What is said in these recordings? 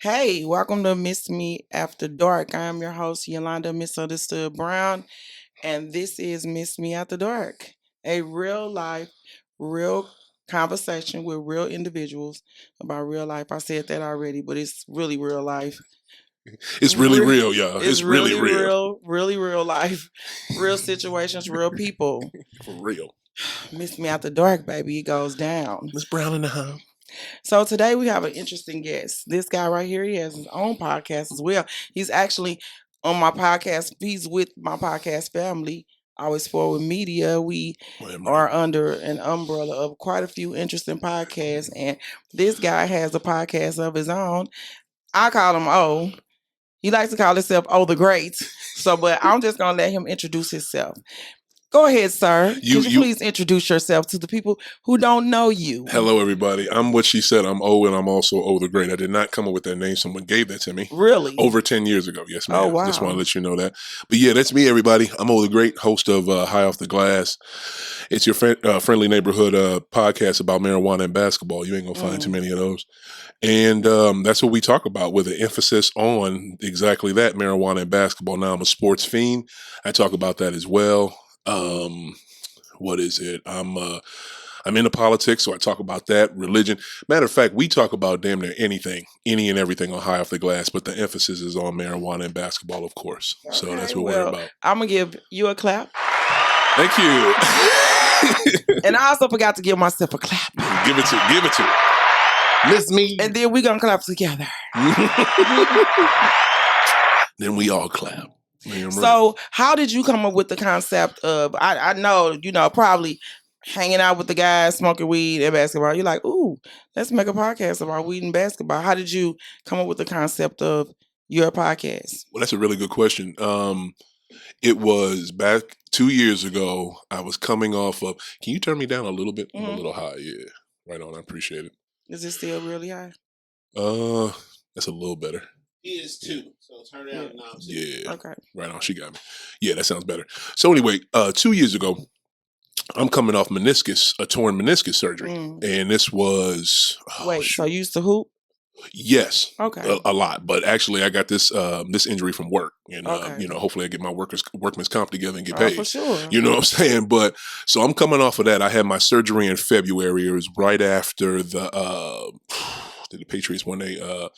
Hey, welcome to Miss Me After Dark. I am your host, Yolanda Misunderstood Brown, and this is Miss Me After Dark, a real life, real conversation with real individuals about real life. I said that already, but it's really real life. It's really real, y'all. It's It's really really real. really real life, real situations, real people. For real. Miss Me After Dark, baby, it goes down. Miss Brown in the house. So today we have an interesting guest. This guy right here, he has his own podcast as well. He's actually on my podcast. He's with my podcast family, Always Forward Media. We are under an umbrella of quite a few interesting podcasts. And this guy has a podcast of his own. I call him O. He likes to call himself O the Great. So, but I'm just going to let him introduce himself. Go ahead, sir. Could you please introduce yourself to the people who don't know you? Hello, everybody. I'm what she said. I'm O, and I'm also O the Great. I did not come up with that name. Someone gave that to me. Really? Over 10 years ago. Yes, ma'am. Oh, wow. Just want to let you know that. But yeah, that's me, everybody. I'm O the Great, host of High Off the Glass. It's your friendly neighborhood podcast about marijuana and basketball. You ain't going to find too many of those. And that's what we talk about with an emphasis on exactly that, marijuana and basketball. Now, I'm a sports fiend. I talk about that as well. What is it? I'm into politics, so I talk about that. Religion. Matter of fact, we talk about damn near anything, any and everything on High Off the Glass, but the emphasis is on marijuana and basketball, of course. Okay, so that's what we're about. I'm gonna give you a clap. Thank you. And I also forgot to give myself a clap. Give it to. Miss me. And then we're gonna clap together. Then we all clap. So how did you come up with the concept of, I know, probably hanging out with the guys, smoking weed and basketball. You're like, ooh, let's make a podcast about weed and basketball. How did you come up with the concept of your podcast? Well, that's a really good question. It was back 2 years ago. I was coming off of, can you turn me down a little bit? I'm a little high. Yeah. Right on. I appreciate it. Is it still really high? That's a little better. He is too, so turn it out now. Yeah. Okay. Right on. She got me. Yeah, that sounds better. So anyway, 2 years ago, I'm coming off meniscus, a torn meniscus surgery. And this was... Wait, so you used to hoop? Yes. Okay. A lot. But actually, I got this injury from work. And, hopefully I get my workman's comp together and get paid. For sure. You know what I'm saying? But so I'm coming off of that. I had my surgery in February. It was right after did the Patriots when they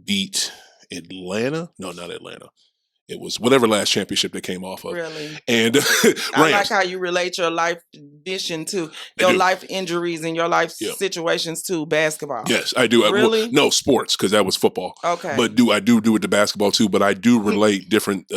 beat Atlanta? No, not Atlanta. It was whatever last championship they came off of. Really? And I like how you relate your life condition to your life injuries and your life situations to basketball. Yes, I do. Really? No, sports, because that was football. Okay. But I do it to basketball too, but I do relate different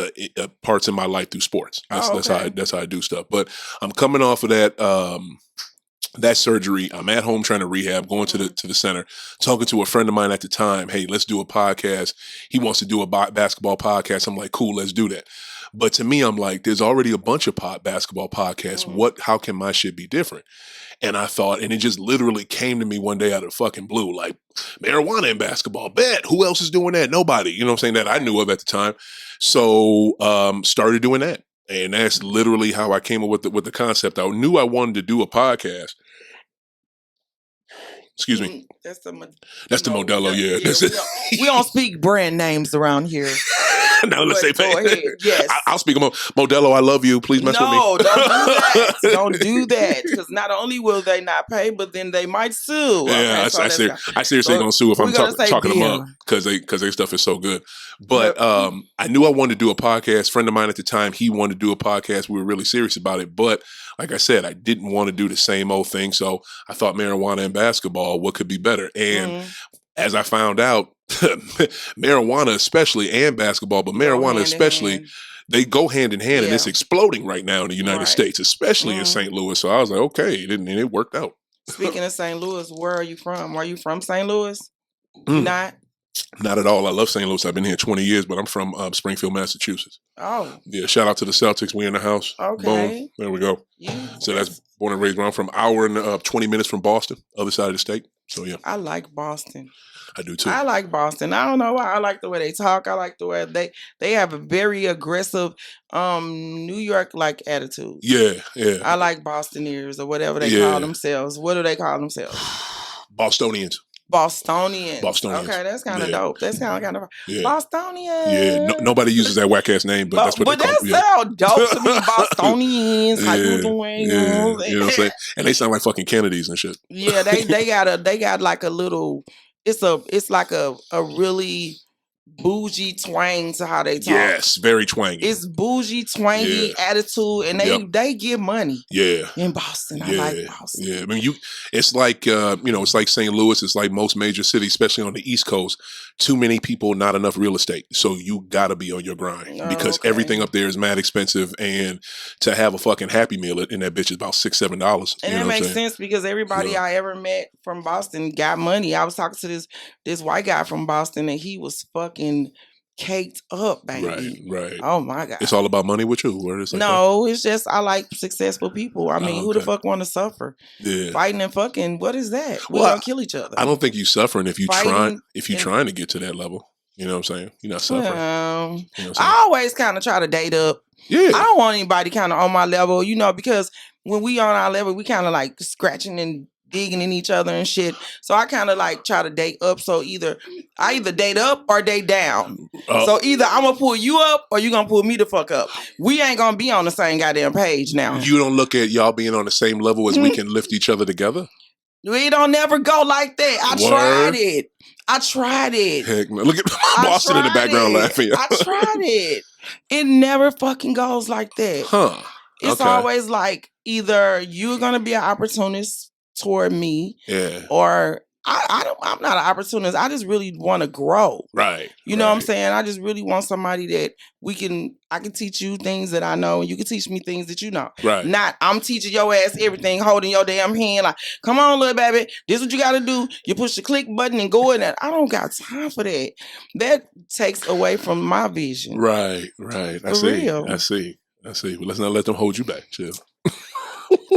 parts in my life through sports. That's how I do stuff. But I'm coming off of that surgery. I'm at home trying to rehab, going to the center, talking to a friend of mine at the time. Hey, let's do a podcast. He wants to do a basketball podcast. I'm like, cool, let's do that. But to me, I'm like, there's already a bunch of basketball podcasts. How can my shit be different? And I thought, and it just literally came to me one day out of fucking blue, like marijuana and basketball. Bet who else is doing that? Nobody. You know what I'm saying? That I knew of at the time. So started doing that. And that's literally how I came up with the concept. I knew I wanted to do a podcast. Excuse me. That's the Modelo, yeah. We don't speak brand names around here. No, let's say go ahead. Yes. I'll speak them. Modelo, I love you. Please mess with me. No, don't do that. Don't do that. Because not only will they not pay, but then they might sue. Yeah, okay, I seriously gonna sue if I'm talking them up because their stuff is so good. But I knew I wanted to do a podcast. Friend of mine at the time, he wanted to do a podcast. We were really serious about it. But like I said, I didn't want to do the same old thing. So I thought marijuana and basketball, what could be better? And as I found out, marijuana especially and basketball, but marijuana especially, they go hand in hand, and it's exploding right now in the United States, especially in St. Louis. So I was like, okay, it worked out. Speaking of St. Louis, where are you from? Are you from St. Louis? Not at all. I love St. Louis. I've been here 20 years, but I'm from Springfield, Massachusetts. Oh. Yeah, shout out to the Celtics. We in the house. Okay. Boom. There we go. So that's born and raised. I'm from an hour and 20 minutes from Boston, other side of the state. So yeah. I like Boston. I do too. I like Boston. I don't know why. I like the way they talk. I like the way they have a very aggressive New York-like attitude. Yeah. I like Bostonians or whatever they call themselves. What do they call themselves? Bostonians. Bostonians. Bostonians. Okay, that's kind of Yeah. dope. That's kind of Yeah. Bostonians. Yeah. Nobody uses that whack ass name, but that's what they call that sound dope to me. Bostonians. How you doing? Yeah. You know what I'm saying? And they sound like fucking Kennedys and shit. Yeah, they got like a little. It's like a really bougie twang to how they talk. Yes, very twangy. It's bougie, twangy attitude, and they give money. Yeah, in Boston, I like Boston. Yeah, I mean, it's like it's like St. Louis. It's like most major cities, especially on the East Coast. Too many people, not enough real estate. So you got to be on your grind because everything up there is mad expensive, and to have a fucking Happy Meal in that bitch is about $6-7. And it makes sense because everybody I ever met from Boston got money. I was talking to this white guy from Boston, and he was fucking caked up, baby. Right. Oh my God. It's all about money with you. Or it's like it's just I like successful people. I mean, who the fuck want to suffer? Yeah. Fighting and fucking, what is that? We're gonna kill each other. I don't think you suffering if you trying to get to that level. You know what I'm saying? You're not suffering. I always kind of try to date up. Yeah. I don't want anybody kind of on my level, because when we on our level, we kind of like scratching and digging in each other and shit. So I kind of like try to date up. So I either date up or date down. So either I'm gonna pull you up or you gonna pull me the fuck up. We ain't gonna be on the same goddamn page now. You don't look at y'all being on the same level as we can lift each other together? We don't never go like that. I tried it. Heck no. Look at Boston in the background laughing. I tried it. It never fucking goes like that. Huh. It's always like either you're gonna be an opportunist toward me, or I'm not an opportunist. I just really want to grow. Right. You know what I'm saying? I just really want somebody that I can teach you things that I know and you can teach me things that you know. Right. Not I'm teaching your ass everything, holding your damn hand like, come on, little baby, this is what you gotta do. You push the click button and go in there. I don't got time for that. That takes away from my vision. Right. I see. But let's not let them hold you back. Chill.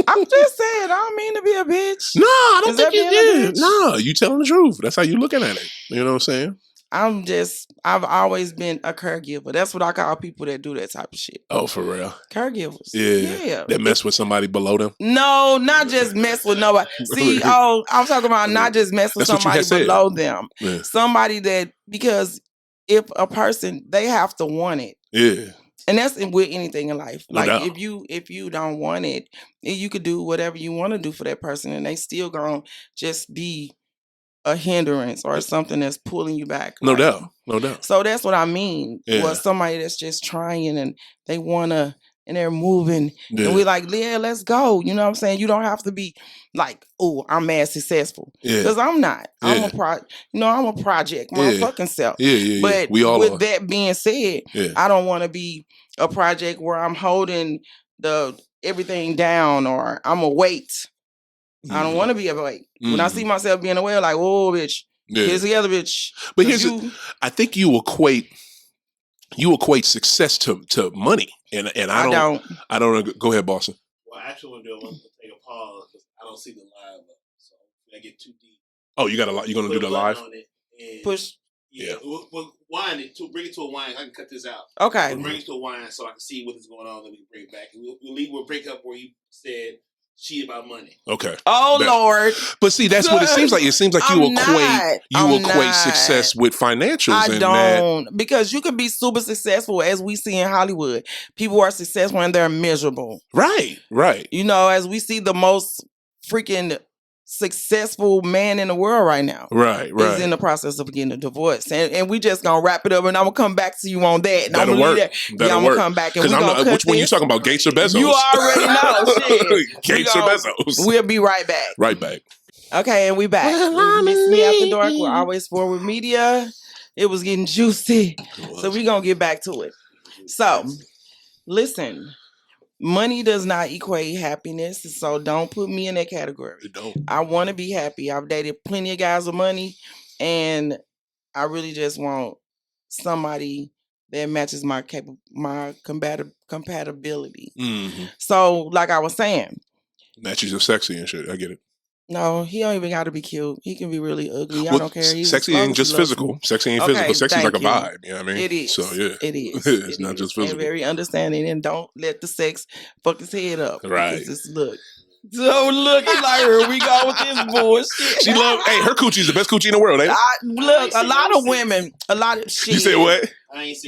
I'm just saying, I don't mean to be a bitch. No, I don't think you did. No, you telling the truth. That's how you looking at it. You know what I'm saying? I've always been a caregiver. That's what I call people that do that type of shit. Oh, for real? Caregivers. Yeah. That mess with somebody below them? No, not just mess with nobody. See, I'm talking about not just mess with somebody below them. Yeah. Somebody that, because if a person, they have to want it. Yeah. And that's with anything in life. No like doubt. if you don't want it, you could do whatever you want to do for that person, and they still gonna just be a hindrance or something that's pulling you back. No doubt. So that's what I mean. Yeah. Was somebody that's just trying and they wanna and they're moving, and we're like, yeah, let's go. You know what I'm saying? You don't have to be like, oh, I'm mad successful, because I'm not. I'm a project, my fucking self. Yeah. But we all with are. that being said, I don't want to be a project where I'm holding everything down, or I'm a weight. I don't want to be a weight. When I see myself being a weight, like, oh, bitch, here's the other bitch. But I think you equate success to money, and I don't know. Go ahead, Boston. Well, I actually want to take a pause because I don't see the live, so I get too deep. Oh, you got a lot. You're gonna do the live? Push. Yeah, we'll wind it bring it to a wind. I can cut this out. Okay. We'll bring it to a wind so I can see what is going on, then we can bring it back. And we'll break up where you said she about money. Okay. Oh, Lord. But see, that's what it seems like. It seems like you equate success with financials. I don't. Because you can be super successful, as we see in Hollywood. People are successful and they're miserable. Right. As we see the most freaking successful man in the world right now. Right. He's in the process of getting a divorce. And we just gonna wrap it up, and I'm gonna come back to you on that. That'll work. I'm gonna come back and we're gonna cut which one you talking about, Gates or Bezos? You already know. Shit. Gates or Bezos? We'll be right back. Right back. Okay, and we back. Miss Me After Dark. We're always forward media. It was getting juicy. So we're gonna get back to it. So listen. Money does not equate happiness, so don't put me in that category. It don't. I want to be happy. I've dated plenty of guys with money, and I really just want somebody that matches my compatibility. Mm-hmm. So, like I was saying, matches your sexy and shit. I get it. No, he don't even got to be cute. He can be really ugly. I don't care. Sexy ain't just physical. Me. Sexy ain't physical. Sexy's like a vibe. You know what I mean? It is. So yeah, it is. It's not just physical. And very understanding, and don't let the sex fuck his head up. Right. Just look. So look, he like, here we go with this bullshit. She love. Hey, her coochie is the best coochie in the world, ain't it? Look, a lot of women, a lot of shit. You said what?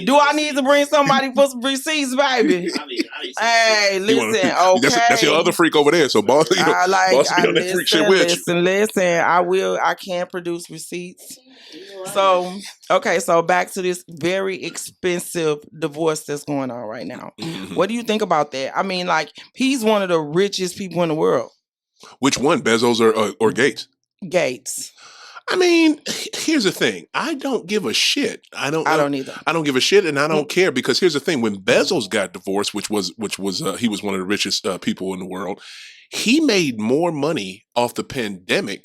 Do I need to bring somebody for some receipts, baby? Hey, listen, okay. That's your other freak over there. So boss, boss be on that freak shit with you. Listen. I can produce receipts. So, okay, so back to this very expensive divorce that's going on right now. Mm-hmm. What do you think about that? I mean, like, he's one of the richest people in the world. Which one, Bezos or Gates? Gates. I mean, here's the thing. I don't give a shit. I don't either. I don't give a shit, and I don't care, because here's the thing. When Bezos got divorced, which was he was one of the richest people in the world, he made more money off the pandemic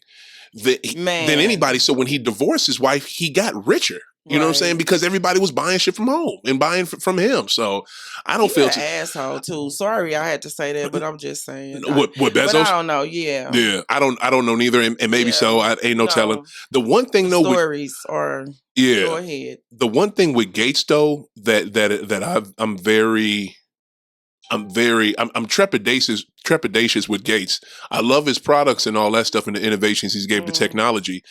than anybody. So when he divorced his wife, he got richer. You know what I'm saying? Because everybody was buying shit from home and buying from him. So I don't feel an asshole too. Sorry, I had to say that, but I'm just saying. What Bezos? But I don't know. Yeah. I don't know neither, and maybe so. I ain't no telling. The one thing though, stories or go ahead. The one thing with Gates though that I'm trepidatious with Gates. I love his products and all that stuff and the innovations he's gave to technology,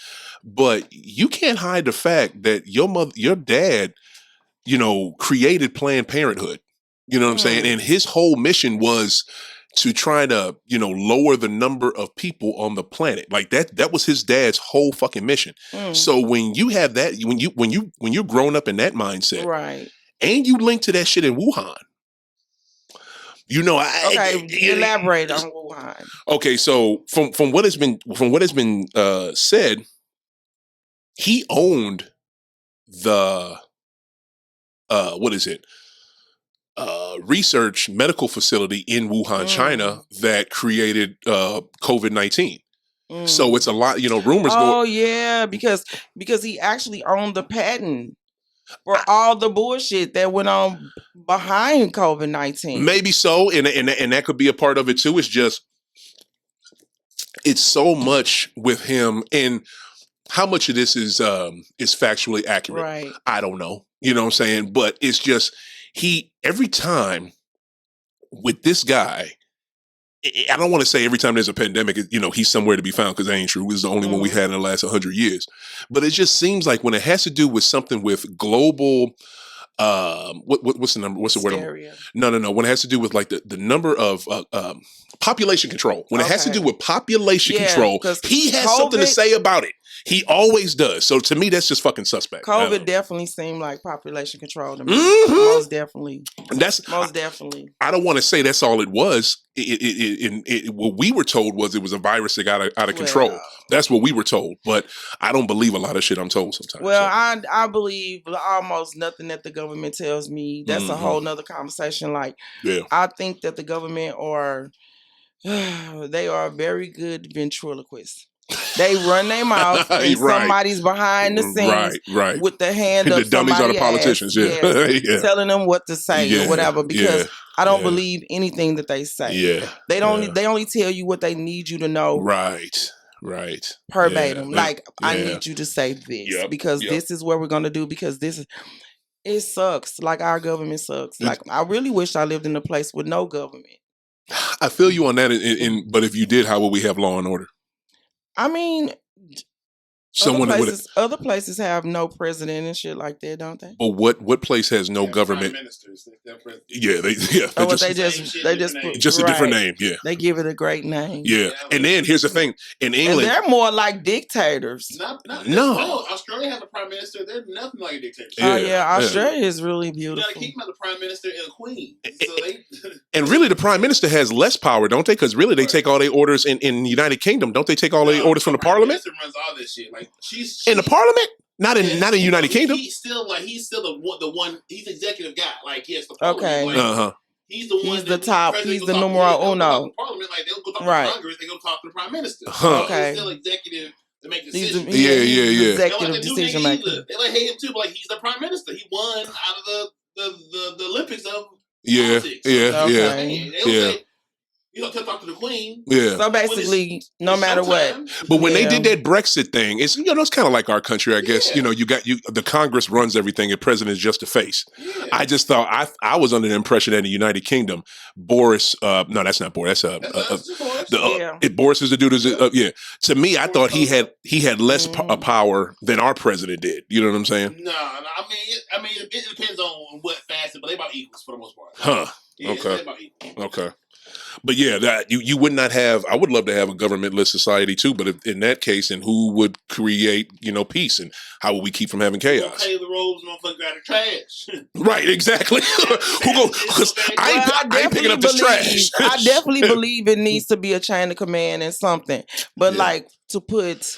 but you can't hide the fact that your dad, created Planned Parenthood. You know what I'm saying? And his whole mission was to try to, lower the number of people on the planet. Like that was his dad's whole fucking mission. So when you have that, when you're grown up in that mindset, right, and you link to that shit in Wuhan. Elaborate on Wuhan. Okay, so from what has been said, he owned the research medical facility in Wuhan, China, that created COVID-19. So it's a lot, rumors. Because he actually owned the patent for all the bullshit that went on behind COVID-19. Maybe so, and that could be a part of it too. It's just, it's so much with him, and how much of this is factually accurate. Right. I don't know. You know what I'm saying? But it's just, every time with this guy, I don't want to say every time there's a pandemic, he's somewhere to be found, because that ain't true. It's the only one we had in the last 100 years. But it just seems like when it has to do with something with global, what's the number? What's the word? No. When it has to do with like the number of population control. When it has to do with population control, he has something to say about it. He always does. So to me, that's just fucking suspect. COVID definitely seemed like population control to me. Most definitely. Most definitely. I don't want to say that's all it was. What we were told was it was a virus that got out of control. That's what we were told. But I don't believe a lot of shit I'm told sometimes. Well, I believe almost nothing that the government tells me. That's a whole nother conversation. Like, I think that the government they are very good ventriloquists. They run their mouth and somebody's behind the scenes with the hand of the dummies are the politicians, telling them what to say or whatever, because I don't believe anything that they say. They only tell you what they need you to know. Right. Verbatim. I need you to say this because this is what we're gonna do, because it sucks. Like, our government sucks. Like, I really wish I lived in a place with no government. I feel you on that. But if you did, how would we have law and order? I mean, other places have no president and shit like that, don't they? But what place has no government? Prime ministers. They just a different name. Yeah, they give it a great name. Yeah, and then here's the thing: in England, and they're more like dictators. No, Australia has a prime minister. They're nothing like a dictator. Australia is really beautiful. You got to keep them as a prime minister and a queen. And really, the prime minister has less power, don't they? Because really, they take all their orders in the United Kingdom. Don't they take all their orders from the Parliament? The prime minister runs all this shit. Like, she's in the Parliament, not in United Kingdom. He's still the one. He's executive guy. Like, yes, the Parliament. Okay. He's the one. He's the top. He's the numero uno. Parliament, like, they'll go talk to Congress. They go talk to the prime minister. Okay. He's still executive to make decisions. Executive decision maker. They hate him too, but he's the prime minister. He won out of the Olympics of politics. They say, You don't talk to the Queen. Yeah. So basically, no matter what. But when they did that Brexit thing, it's it's kind of like our country, I guess. Yeah. The Congress runs everything, and president is just a face. Yeah. I just thought I was under the impression that in the United Kingdom, Boris. No, that's not Boris. That's Boris is the dude. To me, I thought he had less power than our president did. You know what I'm saying? No. I mean, it depends on what facet, but they about equals for the most part. Huh. Yeah, okay. Okay. But yeah, that you would not have. I would love to have a governmentless society too. But in that case, and who would create peace, and how would we keep from having chaos? Pay the robes, motherfucker, got the trash. Right, exactly. Who go? Because I ain't picking up this trash. I definitely believe it needs to be a chain of command and something. But like to put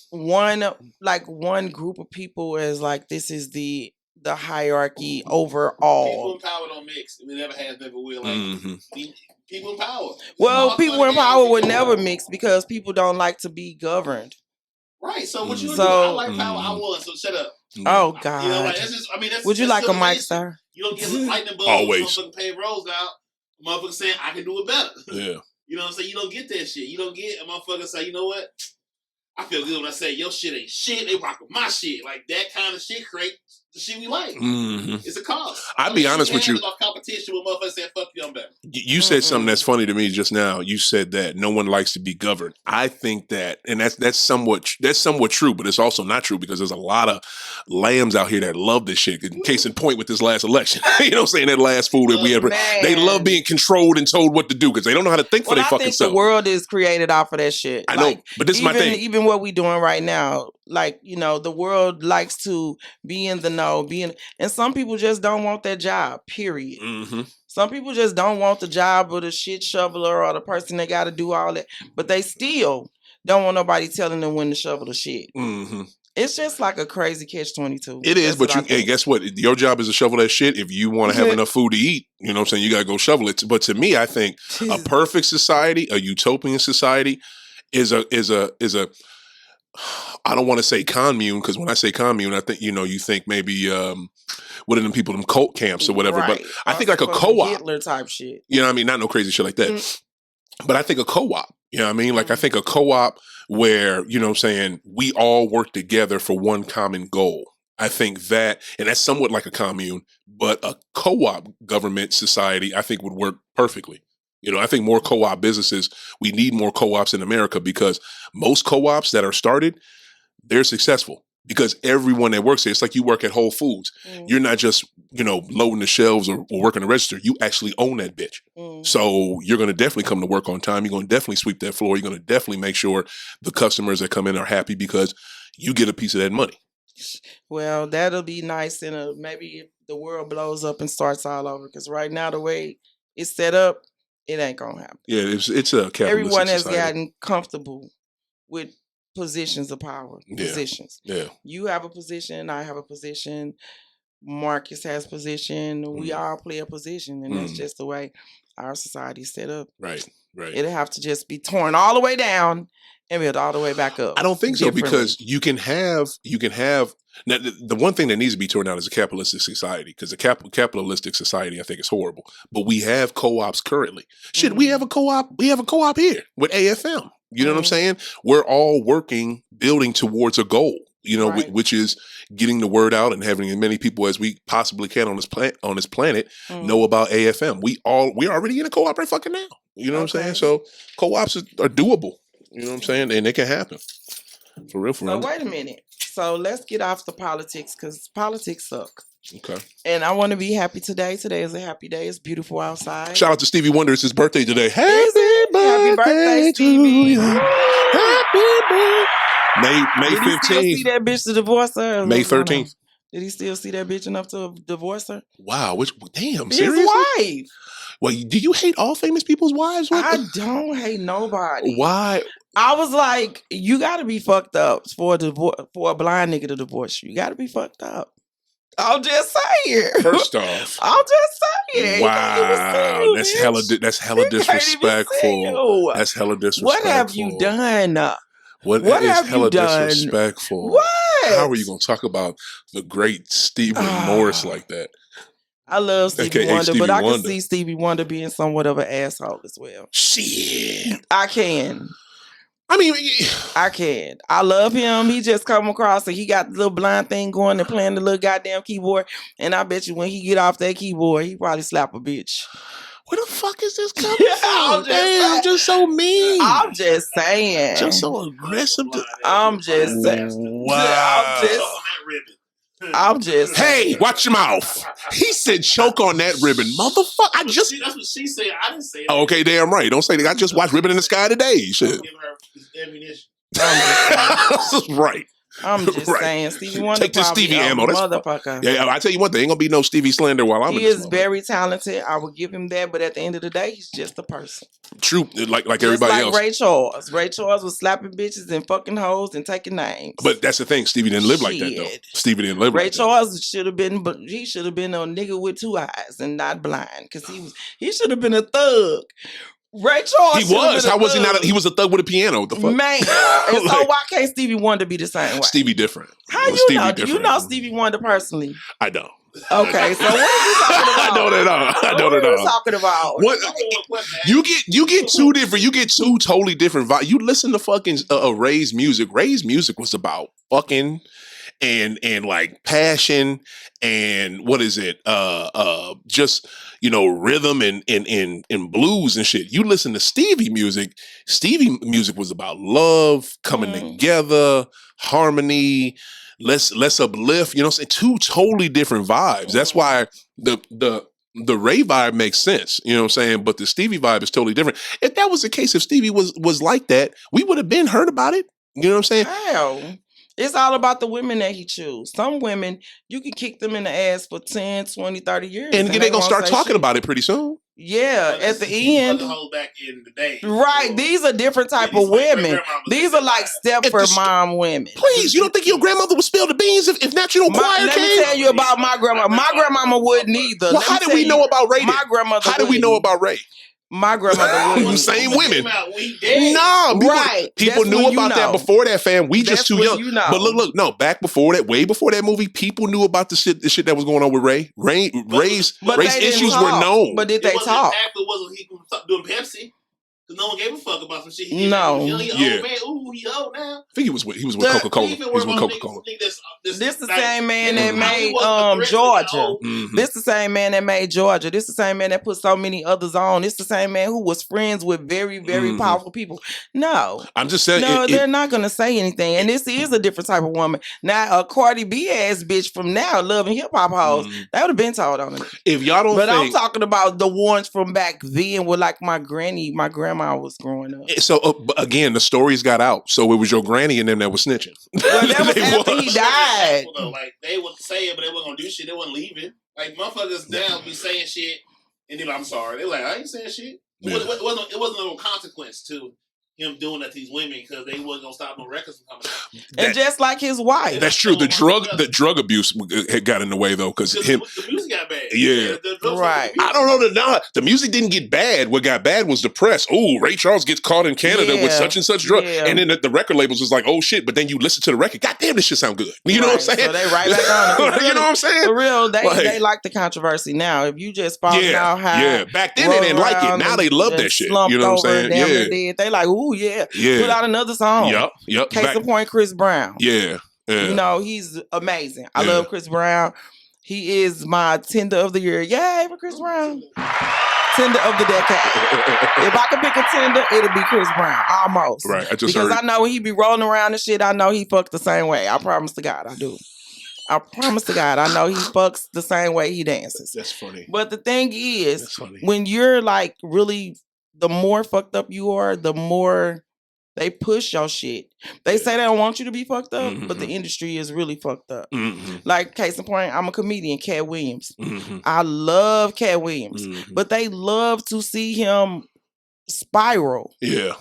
one group of people as like this is the hierarchy overall. People in power don't mix. We never have, never will. People in power. Well, people in power would never mix because people don't like to be governed. Right. So what you do? I like power. I won. So shut up. Oh God. That's just. That's. Would you that's like a mic, sir? You don't give a lightning bug. Always. Motherfucking pay rolls out. Motherfucker saying I can do it better. Yeah. You know what I'm saying? You don't get that shit. You don't get a motherfucker say, you know what? I feel good when I say your shit ain't shit. They rockin' my shit. Like that kind of shit creates the shit we like. It's a cause. I'll be honest with you. Competition with motherfuckers saying fuck you, I'm better. You said something that's funny to me just now. You said that no one likes to be governed. I think that, and that's somewhat true, but it's also not true because there's a lot of lambs out here that love this shit. Case in point with this last election, you know what I'm saying? That last fool that we ever, they love being controlled and told what to do because they don't know how to think for their fucking self. The world is created off of that shit. I know, but this is my thing. Even what we doing right now, like, the world likes to be in the know, and some people just don't want that job, period. Some people just don't want the job of the shit shoveler or the person that got to do all that, but they still don't want nobody telling them when to shovel the shit. It's just like a crazy catch-22. It is, but hey, guess what? Your job is to shovel that shit. If you want to have enough food to eat, you know what I'm saying? You got to go shovel it. But to me, I think a perfect society, a utopian society, is a I don't want to say commune because when I say commune, I think you think maybe what are them people, them cult camps or whatever. Right. But I think like a co-op, Hitler type shit. You know what I mean? Not no crazy shit like that. But I think a co-op. You know what I mean? Like I think a co-op where you know what I'm saying we all work together for one common goal. I think that, and that's somewhat like a commune, but a co-op government society I think would work perfectly. I think more co-op businesses, we need more co-ops in America because most co-ops that are started, they're successful because everyone that works there, it's like you work at Whole Foods. You're not just, loading the shelves or working the register. You actually own that bitch. So you're going to definitely come to work on time. You're going to definitely sweep that floor. You're going to definitely make sure the customers that come in are happy because you get a piece of that money. Well, that'll be nice. And maybe if the world blows up and starts all over because right now the way it's set up, it ain't gonna happen. Yeah, it's a capitalistic Everyone has society. gotten comfortable with positions of power. Positions. Yeah. You have a position. I have a position. Marcus has a position. We all play a position, and that's just the way our society is set up. Right. It'll have to just be torn all the way down and built all the way back up. I don't think so because you can have. Now, the one thing that needs to be torn down is a capitalistic society because a capitalistic society I think is horrible. But we have co-ops currently. Shit, we have a co-op. We have a co-op here with AFM. You know what I'm saying? We're all building towards a goal. Which is getting the word out and having as many people as we possibly can on this planet know about AFM. We're already in a co-op right fucking now. You know what I'm saying? So co-ops are doable. You know what I'm saying? And it can happen. For real. So wait a minute. So let's get off the politics because politics suck. Okay. And I want to be happy today. Today is a happy day. It's beautiful outside. Shout out to Stevie Wonder. It's his birthday today. Happy birthday, Stevie. Happy birthday. May 15th. Did he still see that bitch to divorce her? May 13th. Did he still see that bitch enough to divorce her? Wow. Damn, his seriously? wife. Well, do you hate all famous people's wives? I don't hate nobody. Why? I was like, you got to be fucked up for a blind nigga to divorce you. You got to be fucked up. I'll just say it. First off, I'll just say it. Wow, that's hella disrespectful. That's hella disrespectful. What have you done? What is hella disrespectful? What? How are you going to talk about the great Stephen Morris like that? I love Stevie AKA Wonder, Stevie but I can Wonder. see Stevie Wonder being somewhat of an asshole as well. Shit. I can. I mean, I can. I love him. He just come across and he got the little blind thing going and playing the little goddamn keyboard. And I bet you when he get off that keyboard, he probably slap a bitch. where the fuck is this coming from? I'm just so mean. I'm just saying. Just so aggressive. I'm just saying. Wow. I'm just Hey, watch your mouth. He said choke on that ribbon. Motherfucker. That's what she said. I didn't say it. Oh, okay, damn right. Don't say that. I just watched Ribbon in the Sky today. Shit. Give her ammunition. Right. I'm just saying, Stevie Wonder. Take this Stevie ammo. Motherfucker. Yeah, I tell you one thing, ain't gonna be no Stevie slander while I'm in this. He is very talented. I will give him that, but at the end of the day, he's just a person. True, like just everybody like else. Ray Charles. Ray Charles was slapping bitches and fucking hoes and taking names. But that's the thing. Stevie didn't live like that though. Stevie didn't live Ray like Charles should have been, but he should have been a nigga with two eyes and not blind, because he should have been a thug. Ray Charles. He was. How was he not? He was a thug with a piano. What the fuck? Man. And so why can't Stevie Wonder be the same way? Stevie different. How you Stevie know? different. Do you know Stevie Wonder personally? I don't. Okay, so what are you talking about? I know that all. I know what that are you all. talking about? What you get two different. You get two totally different vibes. You listen to fucking Ray's music. Ray's music was about fucking and like passion and what is it? Just rhythm and blues and shit. You listen to Stevie music. Stevie music was about love, coming together, harmony. Let's uplift. You know what I'm saying? Two totally different vibes. That's why the Ray vibe makes sense. You know what I'm saying? But the Stevie vibe is totally different. If that was the case, if Stevie was like that, we would have been heard about it. You know what I'm saying? Hell. It's all about the women that he choose. Some women, you can kick them in the ass for 10, 20, 30 years. And they're going to start talking about it pretty soon. Yeah, at the end. Back in the day. Right. These are different type of women. These are like Stepford mom women. Please, you don't think your grandmother would spill the beans if National Choir Let came? me tell you about my grandma. My grandmama wouldn't either. Well, how did we know about Ray? My grandmother. How did we know about Ray? My grandmother wouldn't. Same women. No, people knew about that before that, fam. We just too young. But look, no, back before that, way before that movie, people knew about the shit that was going on with Ray. Ray's issues were known. But did they talk? It wasn't he doing Pepsi. Because no one gave a fuck about some shit. He no. Old man. Ooh, he old now. I think he was with Coca-Cola. He was with Coca-Cola. This the same man that made Georgia. Mm-hmm. This the same man that made Georgia. This the same man that put so many others on. This the same man who was friends with very, very powerful people. No. I'm just saying. No, they're not going to say anything. And this is a different type of woman. Now, a Cardi B ass bitch from now, loving hip-hop hoes, that would have been told on it. If y'all don't But I'm talking about the ones from back then with like my grandma was growing up. So again, the stories got out. So it was your granny and them that was snitching. Well, that was after he died. Like they would say it, but they wasn't gonna do shit. They wasn't leaving. Like motherfuckers down be saying shit, and then I'm sorry. They're like, I ain't saying shit. Yeah. It wasn't no consequence to him doing that to these women because they wasn't gonna stop no records from coming out. And just like his wife. That's true. The drug abuse had got in the way though, because the music got bad. Yeah, right. I don't know. The music didn't get bad. What got bad was the press. Oh, Ray Charles gets caught in Canada with such and such drug, and then the record labels was like, oh shit. But then you listen to the record. God damn, this shit sound good. You know what I'm saying? So they right back on it. You know what I'm saying? For real, they like the controversy now. If you just falling out high, yeah. Back then they didn't like it. Now they love that shit. You know what I'm saying? Yeah. They like, ooh yeah. Put out another song. Yep. Case in point, Chris Brown. Yeah. You know, he's amazing. I love Chris Brown. He is my tender of the year. Yay for Chris Brown. Tender of the decade. If I could pick a tender, it'll be Chris Brown. Almost. Right. I know he be rolling around and shit. I know he fucked the same way. I promise to God, I do. I promise to God, I know he fucks the same way he dances. That's funny. But the thing is, when you're like really, the more fucked up you are, the more they push your shit. They say they don't want you to be fucked up, but the industry is really fucked up. Like, case in point, I'm a comedian, Cat Williams. I love Cat Williams, but they love to see him spiral. Yeah.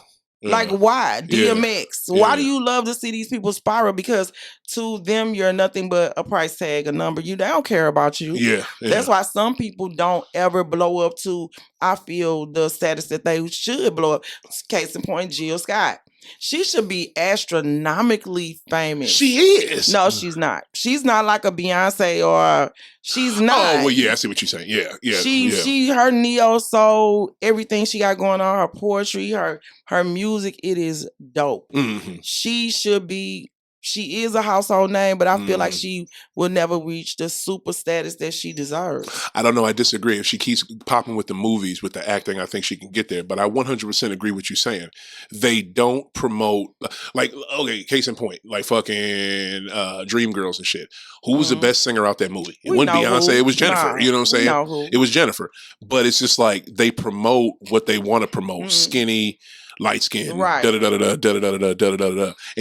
Like, why? DMX. Why do you love to see these people spiral? Because to them, you're nothing but a price tag, a number. They don't care about you. Yeah. That's why some people don't ever blow up to, I feel, the status that they should blow up. Case in point, Jill Scott. She should be astronomically famous. She is. No, she's not. She's not like a Beyonce or she's not. Oh, well, yeah, I see what you're saying. Yeah. She her neo soul, everything she got going on, her poetry, her music, it is dope. Mm-hmm. She is a household name, but I feel like she will never reach the super status that she deserves. I don't know. I disagree. If she keeps popping with the movies, with the acting, I think she can get there. But I 100% agree with you saying. They don't promote, like, okay, case in point, like fucking Dreamgirls and shit. Who was the best singer out that movie? It wasn't Beyonce, it was Jennifer. You know what I'm saying? It was Jennifer. But it's just like they promote what they want to promote. Skinny, light skin, right. And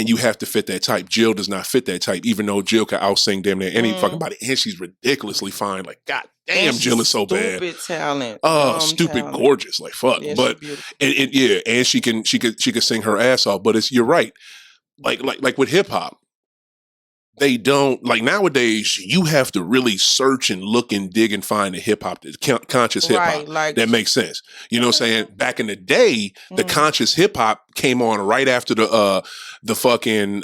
you have to fit that type. Jill does not fit that type, even though Jill can out-sing damn near any fucking body. And she's ridiculously fine. Like, god damn, Jill is so bad. Stupid talent. Stupid talent. Gorgeous. Like, fuck. Yeah, but and she can sing her ass off. But you're right. Like with hip hop. They don't, like nowadays, you have to really search and look and dig and find the hip hop, conscious hip hop. Right, that makes sense. You know what I'm saying? Back in the day, the conscious hip hop came on right after the fucking,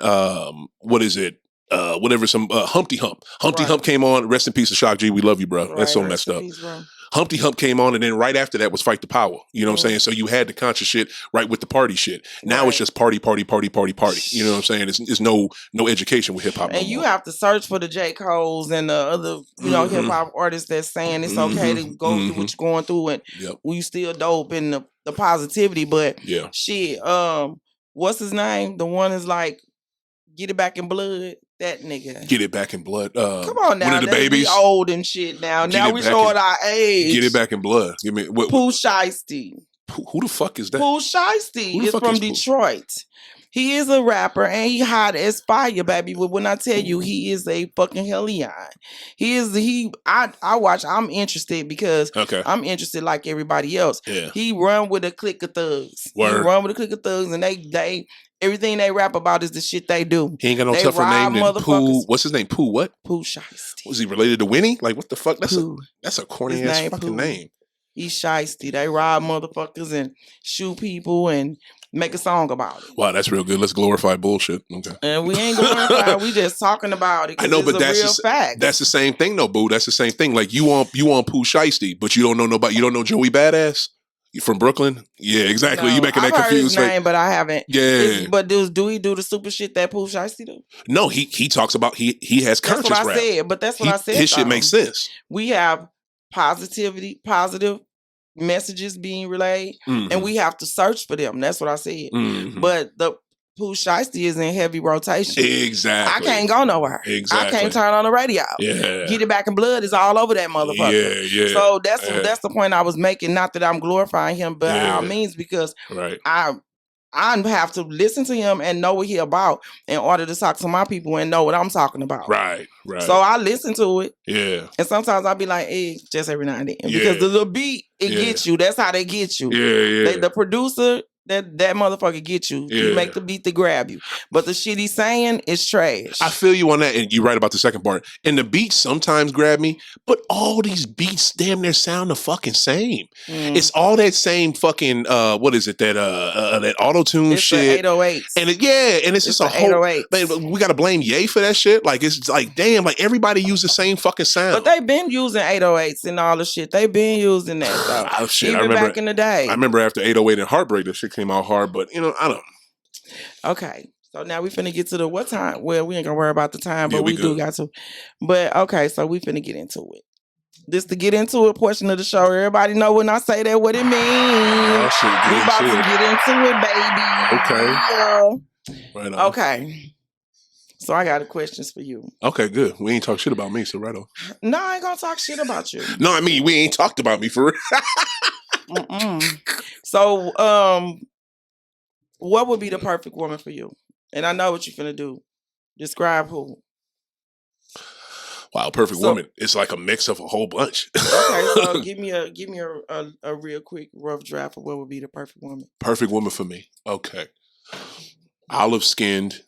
what is it? Whatever, some Humpty Hump. Humpty Hump came on. Rest in peace to Shock G. We love you, bro. Right, that's so messed up. Peace, Humpty Hump came on, and then right after that was Fight the Power. You know what I'm saying? So you had the conscious shit right with the party shit. Now it's just party. You know what I'm saying? It's no education with hip hop. And you have to search for the J. Coles and the other, hip hop artists that's saying it's okay to go through what you're going through, and we still dope in the positivity. But shit, what's his name? The one is like, Get It Back in Blood. That nigga. Get It Back in Blood. Come on now. One of the babies. We old and shit now. Now we showing our age. Get It Back in Blood. Give me Pooh Shiesty. Who the fuck is that? Pooh Shiesty is from Detroit. He is a rapper and he hot as fire, baby. But when I tell you he is a fucking hellion, I watch. I'm interested because I'm interested like everybody else. Yeah. He run with a clique of thugs. Word. He run with a clique of thugs, and they everything they rap about is the shit they do. He ain't got no tougher name than Pooh. What's his name? Pooh what? Pooh Shiesty. Was he related to Winnie? Like what the fuck? That's a corny ass fucking name. He's shiesty. They rob motherfuckers and shoot people and make a song about it. Wow, that's real good. Let's glorify bullshit. Okay. And we ain't glorifying. We just talking about it. I know, but that's real fact. That's the same thing, though, boo. That's the same thing. Like you on Pooh Shiesty, but you don't know nobody. You don't know Joey Badass. You from Brooklyn? Yeah, exactly. No, you making that confused. I've heard his name, but I haven't. Yeah. But do he do the super shit that Pooh Shiesty do? No, he talks about he has conscious rap. That's what I said. But that's what I said. His shit makes sense. We have positive messages being relayed, and we have to search for them. That's what I said. But the Pooh Shiesty is in heavy rotation. Exactly. I can't go nowhere. Exactly. I can't turn on the radio. Yeah. Get It Back in Blood is all over that motherfucker. Yeah. So that's the point I was making. Not that I'm glorifying him, but by all means, because I have to listen to him and know what he about in order to talk to my people and know what I'm talking about. Right. So I listen to it. Yeah. And sometimes I'll be like, just every now and then. Because the little beat, it gets you. That's how they get you. Yeah. The producer, that motherfucker get you. He make the beat to grab you. But the shit he's saying is trash. I feel you on that, and you're right about the second part. And the beats sometimes grab me, but all these beats damn near sound the fucking same. It's all that same fucking what is it, that auto-tune shit. The 808s. And it's just a whole 808s. We gotta blame Ye for that shit. Like it's like damn, like everybody use the same fucking sound. But they've been using 808s and all the shit. They've been using that though. Shit, Even back in the day. I remember after 808 and Heartbreak, the shit came out hard, but I don't. Okay, so now we finna get to the what time? Well, we ain't gonna worry about the time, but we do got to. But okay, so we finna get into it. This to get into it portion of the show. Everybody know when I say that what it means. We about to get into it, baby. Okay. Right on. Okay. So I got questions for you. Okay, good. We ain't talk shit about me, so right on. No, I ain't gonna talk shit about you. No, I mean we ain't talked about me for real. So, what would be the perfect woman for you? And I know what you're finna do. Describe who. Wow, perfect woman. It's like a mix of a whole bunch. Okay, so give me a real quick rough draft of what would be the perfect woman. Perfect woman for me. Okay. Olive skinned,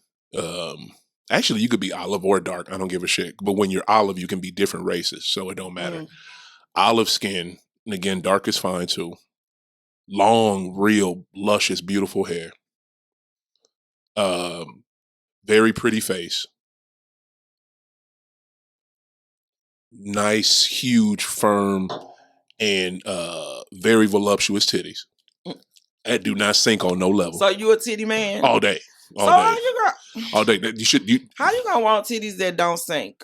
Actually, you could be olive or dark. I don't give a shit. But when you're olive, you can be different races, so it don't matter. Olive skin, and again, dark is fine too. Long, real, luscious, beautiful hair. Very pretty face. Nice, huge, firm, and very voluptuous titties. That do not sink on no level. So you a titty man? All day. All day. All day. How you gonna want titties that don't sink?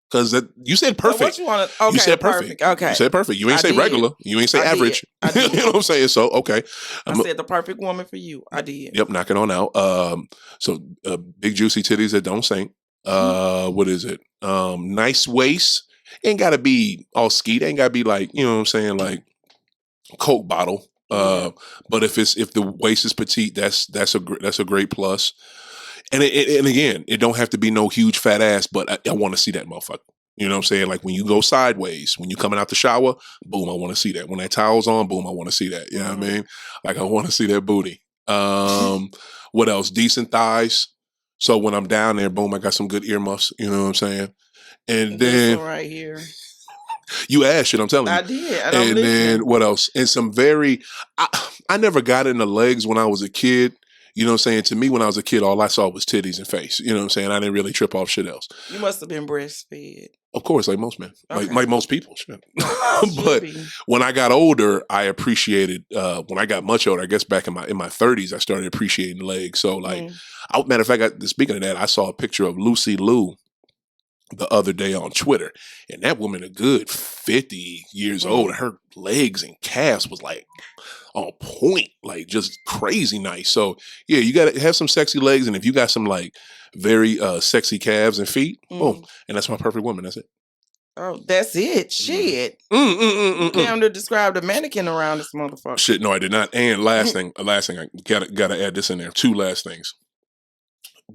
Because you said perfect. So what you want to? Okay, you said perfect. Okay, you said perfect. You ain't say regular. You ain't say average. You know what I'm saying? So okay, I said the perfect woman for you. I did. Yep, knock it on out. So big juicy titties that don't sink. What is it? Nice waist. Ain't gotta be all skeet. Ain't gotta be like, you know what I'm saying, like Coke bottle. But if the waist is petite, that's a great plus. And again, it don't have to be no huge fat ass, but I want to see that motherfucker. You know what I'm saying? Like when you go sideways, when you coming out the shower, boom, I want to see that. When that towel's on, boom, I want to see that. You know what I mean? Like I want to see that booty. What else? Decent thighs. So when I'm down there, boom, I got some good earmuffs. You know what I'm saying? And then right here. You asked shit, I'm telling you. I did. And then what else? And some I never got in the legs when I was a kid. You know what I'm saying? To me, when I was a kid, all I saw was titties and face. You know what I'm saying? I didn't really trip off shit else. You must have been breastfed. Of course, like most men. Okay. Like most people. But when I got older, I appreciated, when I got much older, I guess back in my 30s, I started appreciating legs. So like, matter of fact, speaking of that, I saw a picture of Lucy Liu the other day on Twitter, and that woman a good 50 years old. Her legs and calves was like on point, like just crazy nice. So yeah, you gotta have some sexy legs, and if you got some like very sexy calves and feet, boom, and that's my perfect woman. That's it. Oh, that's it. Shit. Came to describe the mannequin around this motherfucker. Shit, no, I did not. And last thing, I gotta add this in there. Two last things.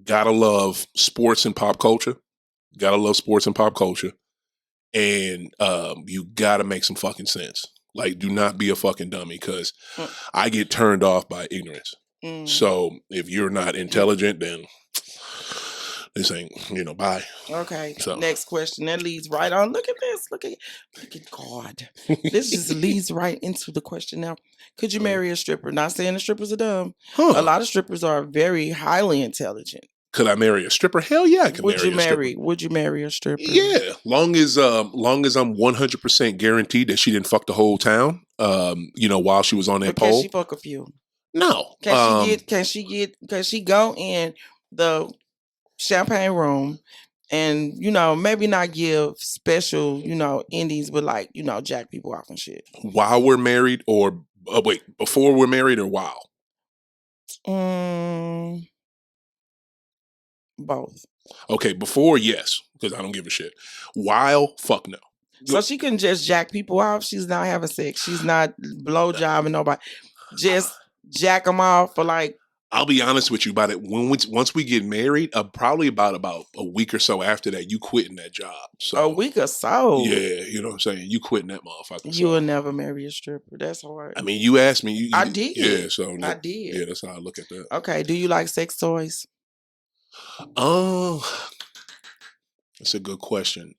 Gotta love sports and pop culture. Gotta love sports and pop culture. And you gotta make some fucking sense. Like, do not be a fucking dummy, because I get turned off by ignorance. So if you're not intelligent, then this ain't, bye. Okay. So next question. That leads right on. Look at this. Look at God. This just leads right into the question now. Could you marry a stripper? Not saying the strippers are dumb. A lot of strippers are very highly intelligent. Could I marry a stripper? Hell yeah, I can marry a stripper. Would you marry a stripper? Yeah, long as I'm 100% guaranteed that she didn't fuck the whole town. While she was on that pole. Can she fuck a few? No. Can she go in the champagne room and maybe not give special endings, but like jack people off and shit while we're married, or before we're married, or while? Both. Okay, before, yes, because I don't give a shit. While, fuck no. So she can just jack people off. She's not having sex. She's not blowjobbing nobody. Just jack them off for like. I'll be honest with you about it. Once we get married, probably about a week or so after that, you quitting that job. So a week or so. Yeah, you know what I'm saying. You quitting that motherfucker. You will never marry a stripper. That's hard. I mean, you asked me. I did. Yeah, so I did. Yeah, that's how I look at that. Okay. Do you like sex toys? That's a good question.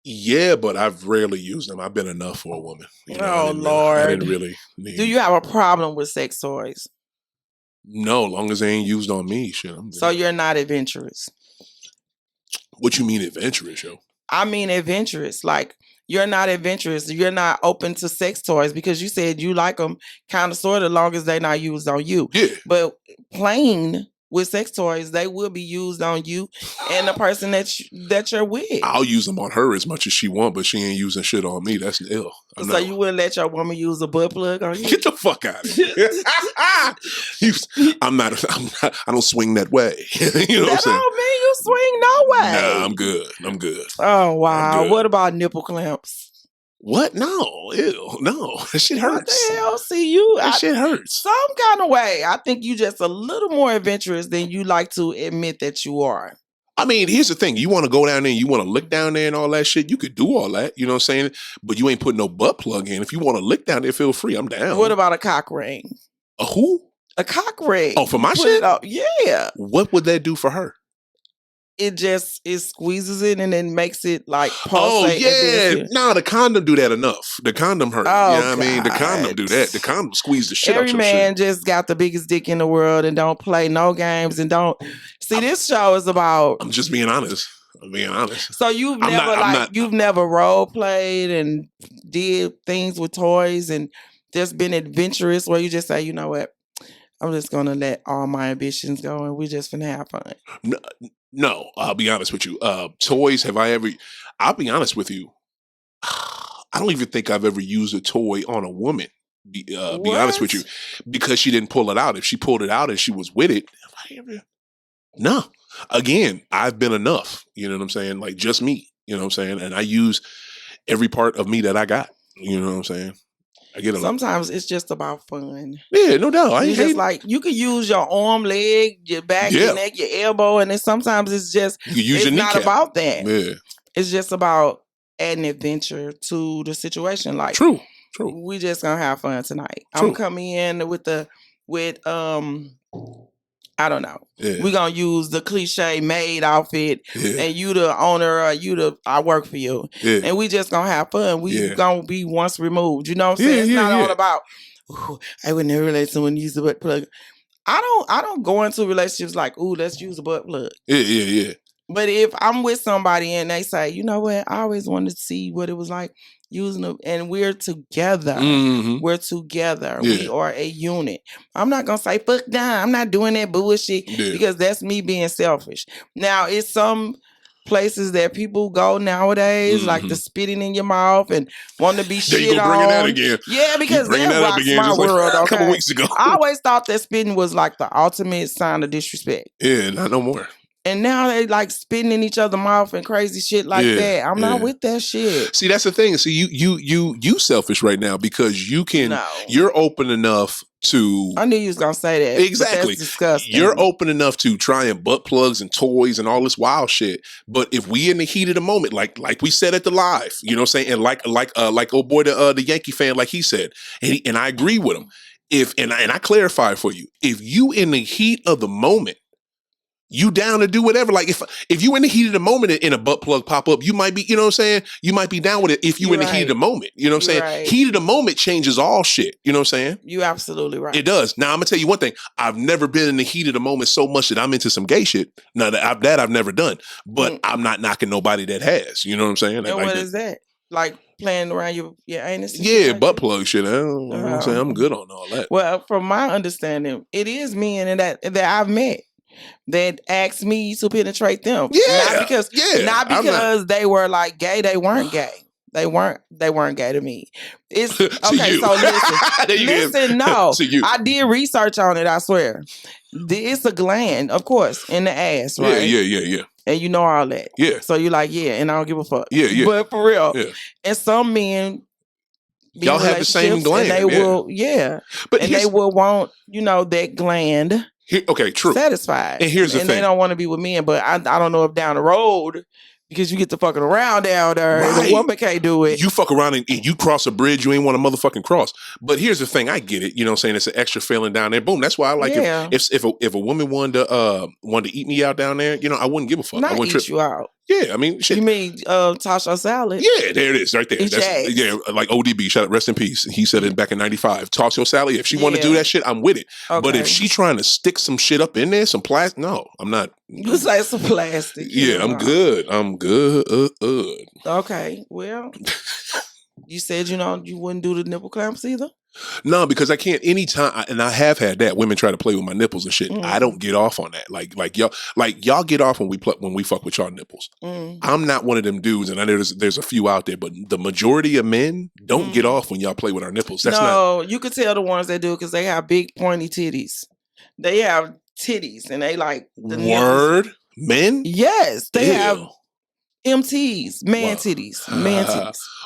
Yeah, but I've rarely used them. I've been enough for a woman. Lord. I didn't really need. Do you have a problem with sex toys? No, long as they ain't used on me, shit. So you're not adventurous. What you mean adventurous, yo? I mean adventurous. Like, you're not adventurous. You're not open to sex toys because you said you like them kind of sort of long as they're not used on you. Yeah. But plain with sex toys, they will be used on you and the person that you're with. I'll use them on her as much as she want, but she ain't using shit on me. That's ill. So you wouldn't let your woman use a butt plug on you? Get the fuck out of here. I don't swing that way. You know what I'm saying? That don't mean you swing no way. Nah, I'm good. Oh, wow. What about nipple clamps? What? No. Ew. No. That shit hurts. What the hell? See, you. That shit hurts. Some kind of way. I think you just a little more adventurous than you like to admit that you are. I mean, here's the thing. You want to go down there and you want to lick down there and all that shit, you could do all that. You know what I'm saying? But you ain't putting no butt plug in. If you want to lick down there, feel free. I'm down. What about a cock ring? A who? A cock ring. Oh, for my shit? Yeah. What would that do for her? It squeezes it and then makes it like Oh pulsate. yeah, no, the condom do that enough. The condom hurt. Oh, you know what I mean? The condom do that. The condom squeeze the shit out your shit. Every man just got the biggest dick in the world and don't play no games and don't see. This show is about. I'm just being honest. I'm being honest. So you've never role played and did things with toys and just been adventurous where you just say, you know what, I'm just gonna let all my ambitions go and we just finna have fun. No, I'll be honest with you. Toys, I'll be honest with you. I don't even think I've ever used a toy on a woman. Be honest with you. Because she didn't pull it out. If she pulled it out and she was with it, no. Again, I've been enough. You know what I'm saying? Like just me. You know what I'm saying? And I use every part of me that I got. You know what I'm saying? I get Sometimes it's just about fun. Yeah, no doubt. You can use your arm, leg, your back, your neck, your elbow, and then sometimes it's just it's not about that. Yeah. It's just about adding adventure to the situation. Like True. We just gonna have fun tonight. True. I'm coming in with I don't know. Yeah. We're gonna use the cliche maid outfit, and you the owner, I work for you, and we just gonna have fun. We gonna be once removed. You know what I'm saying? It's not all about. I would never let someone use the butt plug. I don't go into relationships like, let's use a butt plug. Yeah. But if I'm with somebody and they say, you know what, I always wanted to see what it was like using it, and we're together. Mm-hmm. We're together. Yeah. We are a unit. I'm not gonna say fuck down. I'm not doing that bullshit because that's me being selfish. Now, it's some places that people go nowadays, like the spitting in your mouth and wanting to be shit on. Bringing that again. Yeah, because that rocks my world. A couple weeks ago, I always thought that spitting was like the ultimate sign of disrespect. Yeah, not no more. And now they like spitting in each other's mouth and crazy shit like that. I'm not with that shit. See, that's the thing. See, you selfish right now because you're open enough to. I knew you was gonna say that. Exactly. That's disgusting. You're open enough to try and butt plugs and toys and all this wild shit. But if we in the heat of the moment, like we said at the live, you know what I'm saying, and like old boy the Yankee fan, like he said, and I agree with him. And I clarify for you, if you in the heat of the moment. You down to do whatever. Like if you in the heat of the moment and a butt plug pop up, you might be, you know what I'm saying? You might be down with it if you in the heat of the moment. You know what I'm saying? Right. Heat of the moment changes all shit. You know what I'm saying? You absolutely right. It does. Now I'm gonna tell you one thing. I've never been in the heat of the moment so much that I'm into some gay shit. Now that I've never done. But I'm not knocking nobody that has. You know what I'm saying? And what is that? Like playing around your anus? Yeah, butt plug shit. You know what I'm saying? I'm good on all that. Well, from my understanding, it is men that I've met that asked me to penetrate them. Yeah. Not because they were like gay. They weren't gay. They weren't gay to me. It's okay. So listen. No, I did research on it. I swear, it's a gland, of course, in the ass, right? Yeah. And you know all that. Yeah. So you're like, and I don't give a fuck. Yeah. But for real, and some men. Y'all have the same gland. And they will, but they will want, that gland. True. Satisfied. And here's the thing. And they don't want to be with men, but I don't know if down the road, because you get to fucking around down there, and the woman can't do it. You fuck around and you cross a bridge you ain't want to motherfucking cross. But here's the thing, I get it. You know what I'm saying? It's an extra feeling down there. Boom. That's why I like if a woman wanted to eat me out down there, I wouldn't give a fuck. Not I wouldn't eat you out. Yeah, I mean, shit. You mean toss your salad? Yeah, there it is, right there. Like ODB, shout out, rest in peace. He said it back in '95. Toss your salad. If she want to do that shit, I'm with it. Okay. But if she trying to stick some shit up in there, some plastic, no, I'm not. You say some plastic. Yeah, I'm good. I'm good. Okay, well, you said you wouldn't do the nipple clamps either. No, because I can't anytime, and I have had that. Women try to play with my nipples and shit. I don't get off on that. Like y'all get off when we fuck with y'all nipples. I'm not one of them dudes, and I know there's a few out there, but the majority of men don't get off when y'all play with our nipples. You could tell the ones that do because they have big pointy titties. They have titties, and they like the word nipples. Men. Yes, they have. MTs, man titties.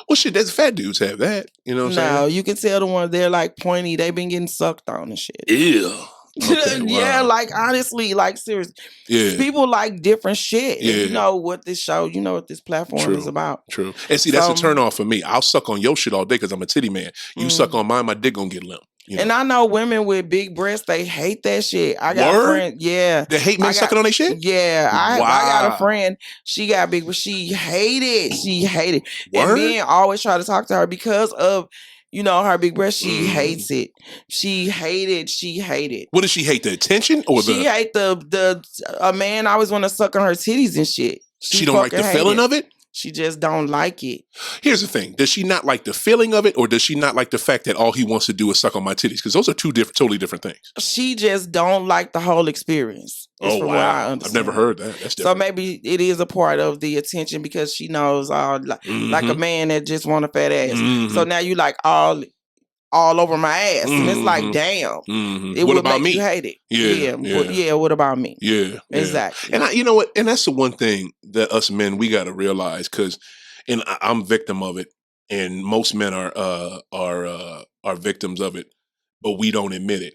Well, shit, that's fat dudes have that. You know what I'm saying? No, you can tell the ones they're like pointy. They've been getting sucked on and shit. Ew. Okay, yeah, like honestly, like seriously. Yeah. People like different shit. Yeah. And you know what this show, you know what this platform is about. True. And see, that's a turn off for me. I'll suck on your shit all day because I'm a titty man. You suck on mine, my dick gonna get limp. You know? And I know women with big breasts, they hate that shit. I got a friend, They hate men sucking on their shit? Yeah. I got a Wow. friend, she got big, but she hate it. She hate it. Word? And men always try to talk to her because of, you know, her big breast. She hates it. She hated. What does she hate? The attention or she hate a man always want to suck on her titties and shit. She don't like the feeling of it? She just don't like it. Here's the thing. Does she not like the feeling of it, or does she not like the fact that all he wants to do is suck on my titties? Because those are two totally different things. She just don't like the whole experience. Oh, wow. I've never heard that. That's different. So maybe it is a part of the attention because she knows like a man that just want a fat ass. So now you like all over my ass. And it's like, damn. It what would about make me? you hate it. Yeah. What about me? Yeah. Exactly. And you know what? And that's the one thing that us men, we got to realize, because I'm victim of it, and most men are victims of it, but we don't admit it.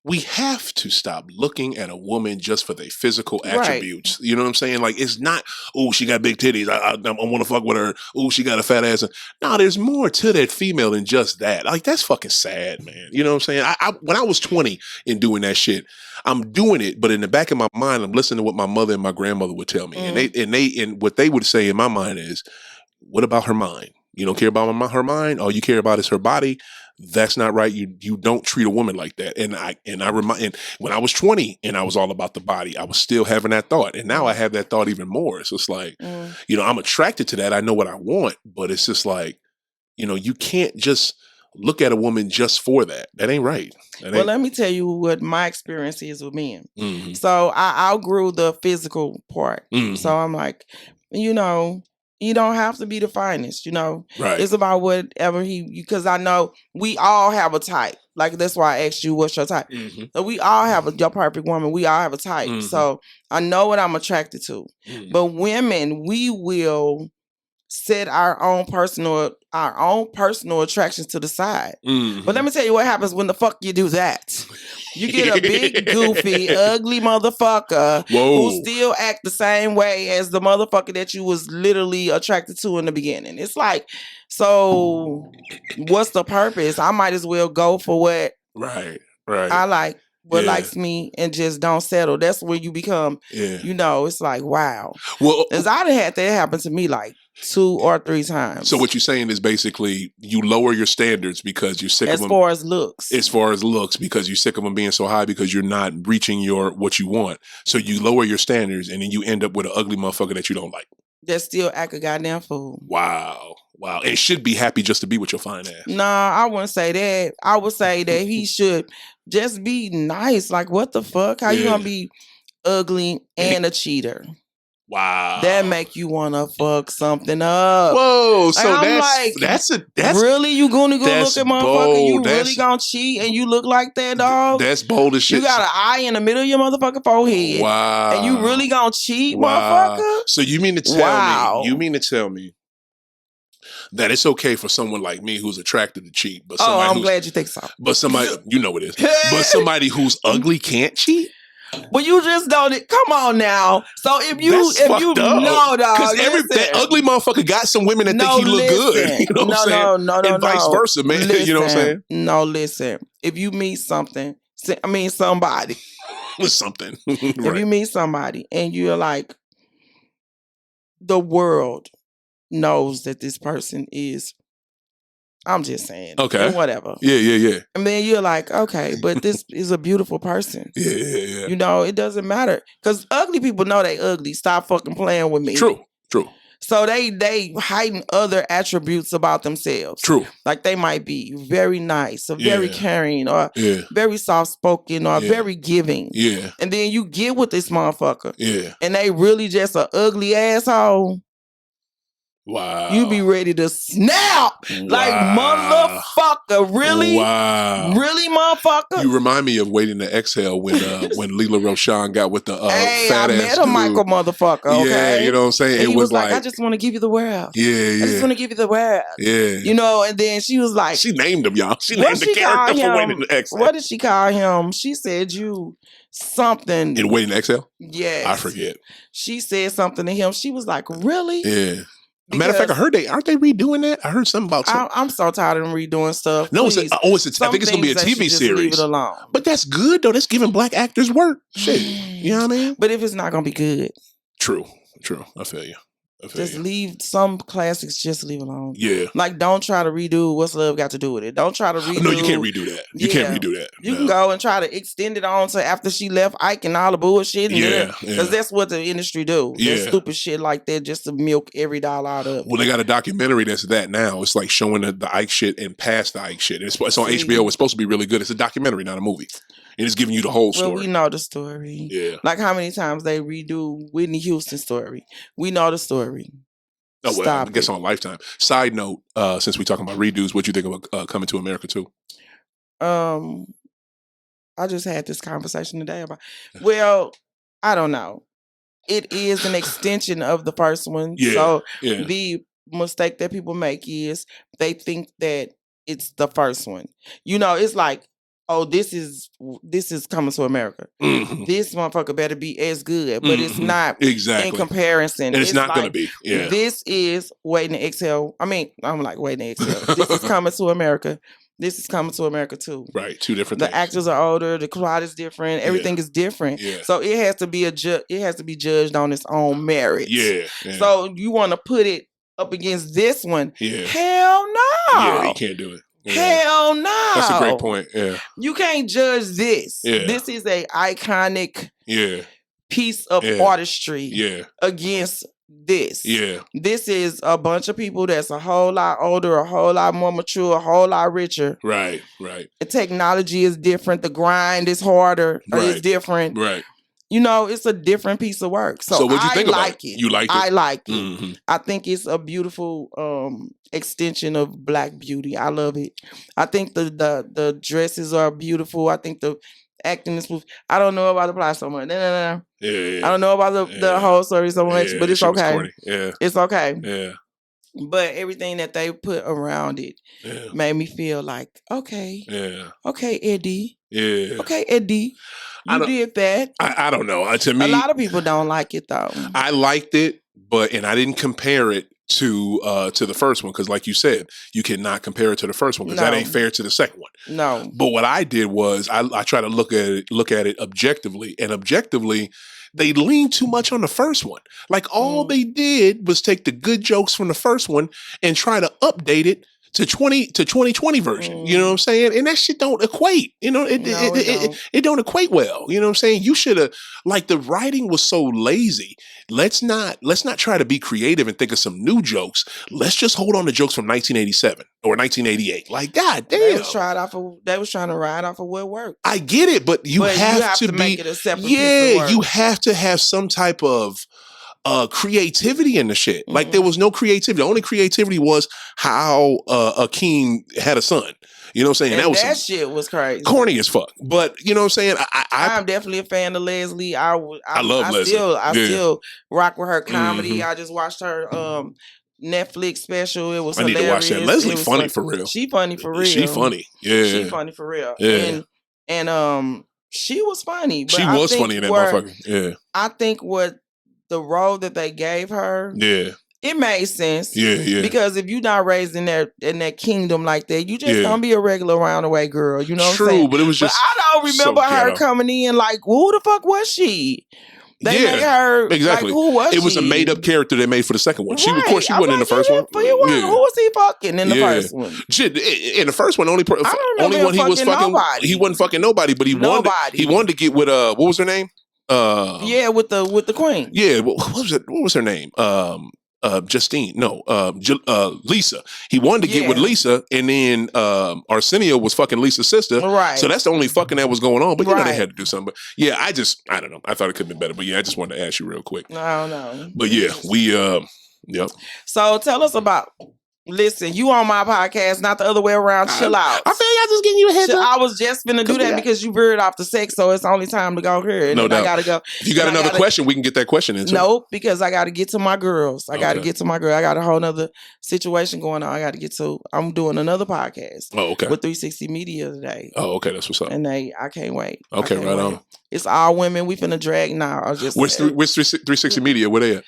We have to stop looking at a woman just for their physical attributes. You know what I'm saying? Like, it's not, oh, she got big titties, I want to fuck with her. Oh, she got a fat ass. No, there's more to that female than just that. Like, that's fucking sad, man. You know what I'm saying? When I was 20 and doing that shit, I'm doing it, but in the back of my mind, I'm listening to what my mother and my grandmother would tell me. And what they would say in my mind is, what about her mind? You don't care about her mind. All you care about is her body. That's not right. You don't treat a woman like that. And when I was 20 and I was all about the body, I was still having that thought. And now I have that thought even more. So it's like, you know, I'm attracted to that. I know what I want, but it's just like, you know, you can't just look at a woman just for that. That ain't right. Well, let me tell you what my experience is with men. So I outgrew the physical part. So I'm like, you know, you don't have to be the finest, you know. Right. It's about whatever because I know we all have a type. Like, that's why I asked you, what's your type? So we all have your perfect woman. We all have a type. So I know what I'm attracted to. But women, we will set our own personal attractions to the side. But let me tell you what happens when the fuck you do that. You get a big, goofy, ugly motherfucker who still act the same way as the motherfucker that you was literally attracted to in the beginning. It's like, so what's the purpose? I might as well go for what I like, what likes me, and just don't settle. That's where you become, you know, it's like, wow. Well, as I had that happen to me like 2 or 3 times. So what you're saying is basically you lower your standards because you're sick of them. As far as looks, because you're sick of them being so high because you're not reaching what you want. So you lower your standards and then you end up with an ugly motherfucker that you don't like. That still act a goddamn fool. Wow. And should be happy just to be with your fine ass. Nah, I wouldn't say that. I would say that he should just be nice. Like, what the fuck? How you gonna be ugly and a cheater? Wow. That make you wanna fuck something up. Whoa, so like, that's really, you gonna go look at motherfucker? Bold. You really gonna cheat and you look like that, dog? That's bold as shit. You got an eye in the middle of your motherfucking forehead. Wow. And you really gonna cheat, motherfucker? So you mean to tell me that it's okay for someone like me who's attracted to cheat, but I'm glad you think so. But somebody, you know it is. But somebody who's ugly can't cheat? Well, you just don't. Come on now. So if you know, dog, because that ugly motherfucker got some women that think he look good. You know what I'm saying? And vice versa, man. You know what I'm saying? No, listen. If you meet somebody. Something. If you meet somebody and you're like, the world knows that this person is. I'm just saying. Okay. Whatever. Yeah. And then you're like, okay, but this is a beautiful person. Yeah. You know, it doesn't matter. Because ugly people know they ugly. Stop fucking playing with me. True. So they heighten other attributes about themselves. True. Like they might be very nice or very caring or very soft-spoken or very giving. Yeah. And then you get with this motherfucker. Yeah. And they really just an ugly asshole. Wow. You be ready to snap. Like, motherfucker. Really? Wow. Really, motherfucker? You remind me of Waiting to Exhale when Leela Roshan got with the fat ass dude. I met a Michael motherfucker, okay? Yeah, you know what I'm saying? And he was like, I just want to give you the world. Yeah. I just want to give you the world. Yeah. You know, and then she was like. She named him, y'all. She named the character for Waiting to Exhale. What did she call him? She said something. In Waiting to Exhale? Yes. I forget. She said something to him. She was like, really? Yeah. Matter of fact, I heard aren't they redoing that? I heard something about something. I'm so tired of them redoing stuff. No, I think it's gonna be a TV series. Leave it alone. But that's good though. That's giving black actors work. Shit, you know what I mean? But if it's not gonna be good, true. I feel you. Just leave some classics. Just leave alone. Yeah. Like, don't try to redo What's Love Got to Do with It. Don't try to redo. No, you can't redo that. You can't redo that. You can go and try to extend it on to after she left Ike and all the bullshit. Because that's what the industry do. That stupid shit like that just to milk every dollar out of it. Well, they got a documentary that's that now. It's like showing the Ike shit and past the Ike shit. It's on HBO. It's supposed to be really good. It's a documentary, not a movie. And it's giving you the whole story. Well, we know the story. Yeah. Like how many times they redo Whitney Houston's story. We know the story. Oh, well, I guess on Lifetime. Side note, since we're talking about redos, what do you think about Coming to America 2? I just had this conversation today about, well, I don't know. It is an extension of the first one. Yeah, so the mistake that people make is they think that it's the first one. You know, it's like, oh, this is Coming to America. Mm-hmm. This motherfucker better be as good, but it's not exactly in comparison. And it's not going to be. Yeah. This is Waiting to Exhale. I mean, I'm like Waiting to Exhale. This is Coming to America. This is Coming to America too. Right, two different things. The actors are older. The plot is different. Everything is different. Yeah. So it has to be it has to be judged on its own merit. Yeah. So you want to put it up against this one? Yeah. Hell no. Yeah, you can't do it. Yeah. Hell no. That's a great point. Yeah. You can't judge this. Yeah. This is a iconic piece of artistry against this. Yeah. This is a bunch of people that's a whole lot older, a whole lot more mature, a whole lot richer. Right. The technology is different. The grind is harder. It's different. Right. You know, it's a different piece of work. So what you think about it? You like it? I like it. Mm-hmm. I think it's a beautiful extension of Black beauty. I love it. I think the dresses are beautiful. I think the acting is. I don't know about the plot so much. No. Yeah. I don't know about the whole story so much, but it's okay. Yeah. It's okay. Yeah. But everything that they put around it made me feel like, okay. Yeah. Okay, Eddie. Yeah. Okay, Eddie. You did that. I don't know. To me, a lot of people don't like it though. I liked it, and I didn't compare it to the first one because, like you said, you cannot compare it to the first one because that ain't fair to the second one. No. But what I did was I try to look at it objectively, and objectively, they leaned too much on the first one. Like all they did was take the good jokes from the first one and try to update it to 2020 version. You know what I'm saying? And that shit don't equate. You know, it don't equate well. You know what I'm saying? You should have, like, the writing was so lazy. Let's not try to be creative and think of some new jokes. Let's just hold on to jokes from 1987 or 1988. Like, god damn. They was trying to ride off of what worked. I get it, but you have to make it a separate piece of work. You have to have some type of creativity in the shit. Like there was no creativity. The only creativity was how Akeem had a son. You know what I'm saying? And that shit was crazy. Corny as fuck. But you know what I'm saying? I'm definitely a fan of Leslie. I love Leslie. I still rock with her comedy. I just watched her Netflix special. It was hilarious. I need to watch that. Leslie funny for real. She funny for real. She funny. Yeah. She funny for real. Yeah. And she was funny. But she was funny in that motherfucker. Yeah. I think what the role that they gave her, it made sense. Yeah. Because if you're not raised in that kingdom like that, you just gonna be a regular roundaway girl. You know what I'm saying? But it was just. But I don't remember her coming in like, who the fuck was she? They made her exactly. Like, who was she? It was a made up character they made for the second one. She, of course, she wasn't in the first one. Who was he fucking in the first one? Shit, in the first one, only one he was fucking. Nobody. He wasn't fucking nobody, but he wanted to get with what was her name? With the queen. Yeah, what was her name? Justine. No, Lisa. He wanted to get with Lisa, and then Arsenio was fucking Lisa's sister. Right. So that's the only fucking that was going on. But you know they had to do something. But yeah, I don't know. I thought it could have been better. But yeah, I just wanted to ask you real quick. I don't know. But yeah, we yep. So tell us about. Listen, you on my podcast, not the other way around. Chill out. I feel y'all just getting you a heads up. I was just finna do that because you veered off the sex, so it's only time to go here. And no doubt. I gotta go. If you got another question, we can get that question into. Nope, because I gotta get to my girls. I gotta get to my girl. I got a whole nother situation going on. I gotta get to. I'm doing another podcast. Oh, okay. With 360 Media today. Oh, okay. That's what's up. And I can't wait. Okay, right on. It's all women. We finna drag now. Where's 360 Media? Where they at?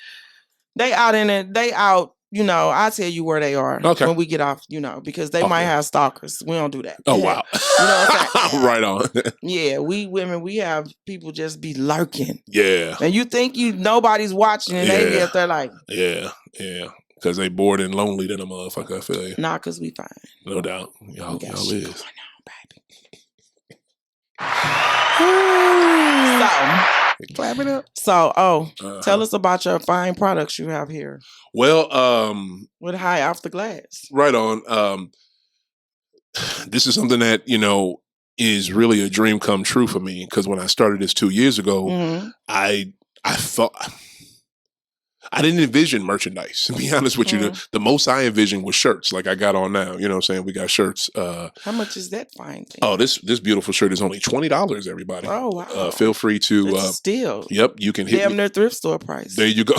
They out in it. They out you know, I'll tell you where they are when we get off, you know, because they might have stalkers. We don't do that. Oh, wow. You know what I'm saying? Right on. Yeah, we women, we have people just be lurking. Yeah. And you think nobody's watching and they be up there like. Yeah. Because they bored and lonely than a motherfucker, I feel you. Nah, because we fine. No doubt. Y'all is. Clap it up. So, tell us about your fine products you have here. Well, with High Off the Glass. Right on. This is something that, you know, is really a dream come true for me, because when I started this 2 years ago, I thought I didn't envision merchandise, to be honest with you. The most I envisioned was shirts, like I got on now. You know what I'm saying? We got shirts. How much is that fine thing? Oh, this beautiful shirt is only $20, everybody. Oh, wow. Feel free to... steal. Yep, you can hit damn near thrift store price. There you go.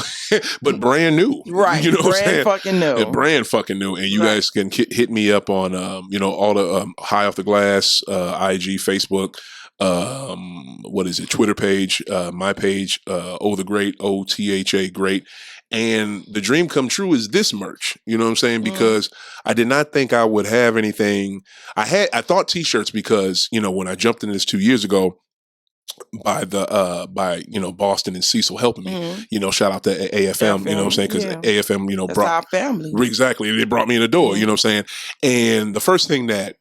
But brand new. Right. You know what I'm saying? Fucking new. Yeah, brand fucking new. And you guys can hit me up on, you know, all the High Off the Glass, IG, Facebook, what is it, Twitter page, my page, the Great, OTHA Great. And the dream come true is this merch. You know what I'm saying? Because I did not think I would have anything. I thought t-shirts, because, you know, when I jumped into this 2 years ago, by you know, Boston and Cecil helping me, you know, shout out to AFM, you know what I'm saying? Because AFM, you know, that's our family. Exactly. They brought me in the door, you know what I'm saying? And the first thing that,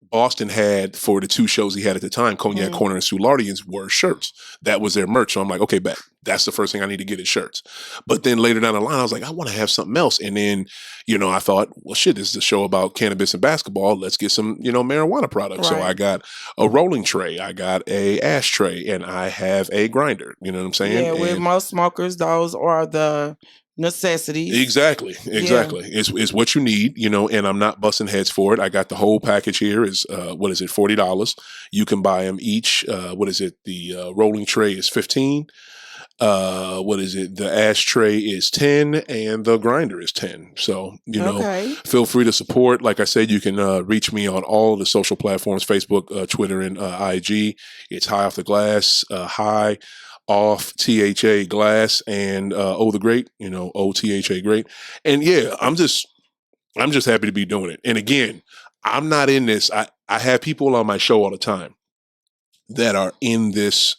Boston had for the 2 shows he had at the time, Cognac Corner and Soulardians, were shirts. That was their merch. So I'm like, okay, bet. That's the first thing I need to get is shirts. But then later down the line, I was like, I want to have something else. And then, you know, I thought, well, shit, this is a show about cannabis and basketball. Let's get some, you know, marijuana products. Right. So I got a rolling tray, I got a ashtray, and I have a grinder. You know what I'm saying? Yeah, with most smokers, those are the necessities. Exactly. Yeah. It's what you need, you know, and I'm not busting heads for it. I got the whole package here. Is $40. You can buy them each. The rolling tray is $15. The ashtray is $10, and the grinder is $10. So, you know, feel free to support. Like I said, you can reach me on all the social platforms, Facebook, Twitter, and IG. It's High Off the Glass, High Off THA Glass, and the Great, you know, OTHA Great. And yeah, I'm just happy to be doing it. And again, I'm not in this. I have people on my show all the time that are in this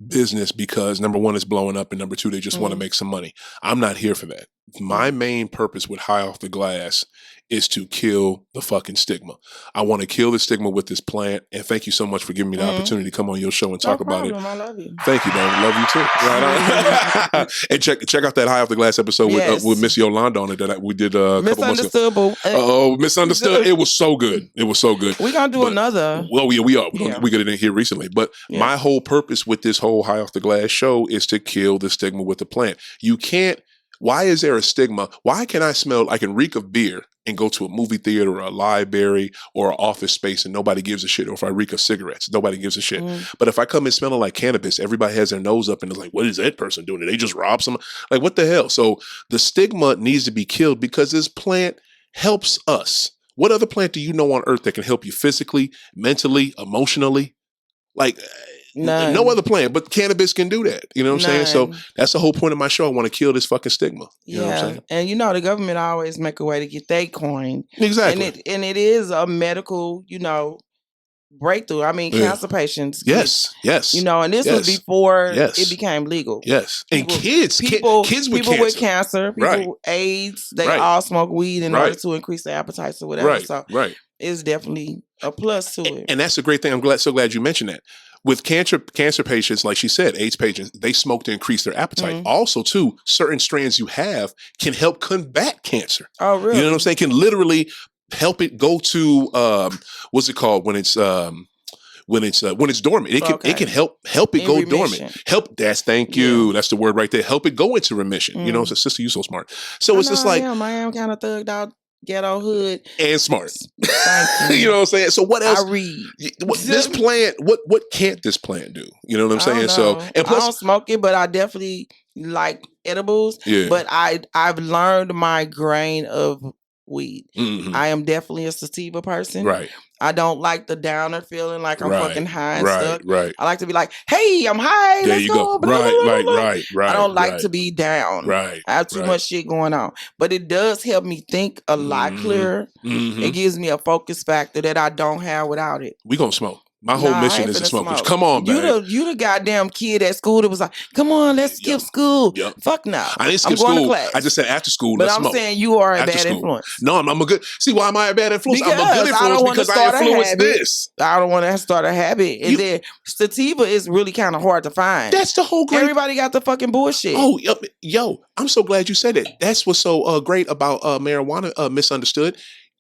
business because, number one, it's blowing up, and number two, they just want to make some money. I'm not here for that. My main purpose with High Off the Glass is to kill the fucking stigma. I want to kill the stigma with this plant. And thank you so much for giving me the opportunity to come on your show and talk about it. I love you. Thank you, man. Love you too. Right on. And check out that High Off the Glass episode with Miss Yolanda on it that we did a couple months ago. Misunderstood. It was so good. We're gonna do another. Well, yeah, we are. We got it in here recently. But my whole purpose with this whole High Off the Glass show is to kill the stigma with the plant. You can't. Why is there a stigma? Why can I can reek of beer and go to a movie theater or a library or an office space and nobody gives a shit? Or if I reek of cigarettes, nobody gives a shit. But if I come in smelling like cannabis, everybody has their nose up and is like, what is that person doing? Did they just rob someone? Like, what the hell? So the stigma needs to be killed because this plant helps us. What other plant do you know on earth that can help you physically, mentally, emotionally? Like, none. No other plant, but cannabis can do that. You know what I'm saying? So that's the whole point of my show. I want to kill this fucking stigma. You know what I'm saying? And you know, the government always make a way to get their coin. Exactly. And it is a medical, you know, breakthrough. I mean, cancer patients. Yes. You know, and this was before it became legal. Yes. And kids with cancer, people with AIDS, they all smoke weed in order to increase their appetites or whatever. So it's definitely a plus to it. And that's a great thing. I'm so glad you mentioned that. With cancer patients, like she said, AIDS patients, they smoke to increase their appetite. Also, too, certain strains you have can help combat cancer. Oh, really? You know what I'm saying? Can literally help it go to what's it called when it's dormant? It can help it go dormant. Thank you. That's the word right there. Help it go into remission. You know, so sister, you so smart. So it's just like I am kind of thugged out. Ghetto hood and smart. Thank you. You know what I'm saying? So what else? I read. This plant, what can't this plant do? You know what I'm saying? So and plus, I don't smoke it, but I definitely like edibles. Yeah. But I've learned my grain of weed. I am definitely a sativa person. Right. I don't like the downer feeling like I'm fucking high and stuck. Right. I like to be like, hey, I'm high. There Let's you go. go. Right. I don't like to be down. Right. I have too much shit going on. But it does help me think a lot clearer. It gives me a focus factor that I don't have without it. We gonna smoke. My whole mission is to smoke. Come on, man. You the goddamn kid at school that was like, come on, let's skip school. Fuck no. I didn't skip school. To class. I just said after school, but let's I'm smoke. saying you are a bad influence. No, I'm a good. See, why am I a bad influence? I'm a good influence because I influenced this. I don't want to start a habit. And then sativa is really kind of hard to find. That's the whole great. Everybody got the fucking bullshit. Oh, yo, I'm so glad you said it. That's what's so great about marijuana, misunderstood.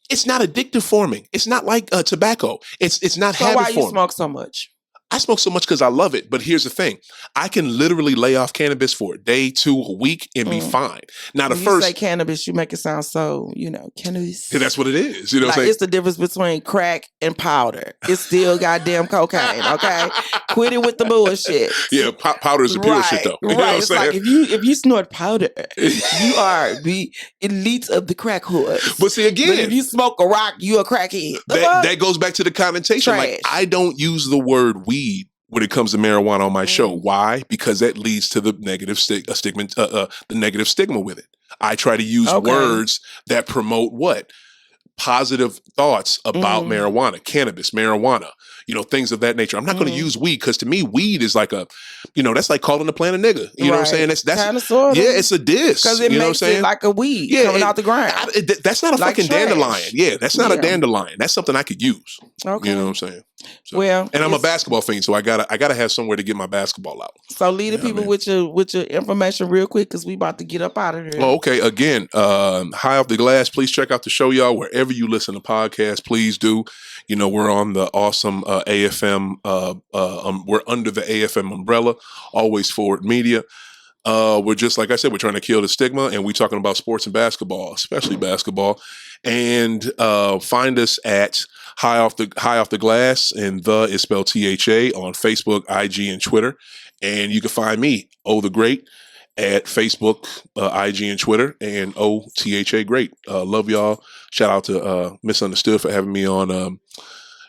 It's not addictive forming. It's not like tobacco. It's not habit forming. So why you smoke so much? I smoke so much because I love it. But here's the thing. I can literally lay off cannabis for a day, 2, a week, and be fine. Now, when you say cannabis, you make it sound so, cannabis. Yeah, that's what it is. You know what I'm saying? It's the difference between crack and powder. It's still goddamn cocaine, okay? Quit it with the bullshit. Yeah, powder is the pure shit, though. You know what I'm saying? Like if you snort powder, you are the elite of the crack horse. But see, again. But if you smoke a rock, you a crackhead. That goes back to the connotation. Trash. Like, I don't use the word weed when it comes to marijuana on my show. Why? Because that leads to the negative stigma, the negative stigma with it. I try to use words that promote what? Positive thoughts about marijuana, cannabis, marijuana, things of that nature. I'm not going to use weed because to me, weed is like that's like calling the plant a nigga. You know what I'm saying? That's kind of sort of. Yeah, it's a diss. Because it makes it like a weed coming out the ground. That's not a like fucking trash. Dandelion. Yeah, that's not a dandelion. That's something I could use. Okay. You know what I'm saying? So, well, and I'm a basketball fiend, so I gotta have somewhere to get my basketball out. So lead the people with your information real quick because we about to get up out of here. Oh, okay. Again, High Off the Glass. Please check out the show, y'all. Wherever you listen to podcasts, please do. We're on the awesome AFM. We're under the AFM umbrella. Always Forward Media. We're just like I said, we're trying to kill the stigma, and we're talking about sports and basketball, especially basketball. And find us at High Off the Glass, and the is spelled THA on Facebook, IG, and Twitter. And you can find me, the Great, at Facebook, IG, and Twitter, and OTHA Great. Love y'all. Shout out to Misunderstood for having me on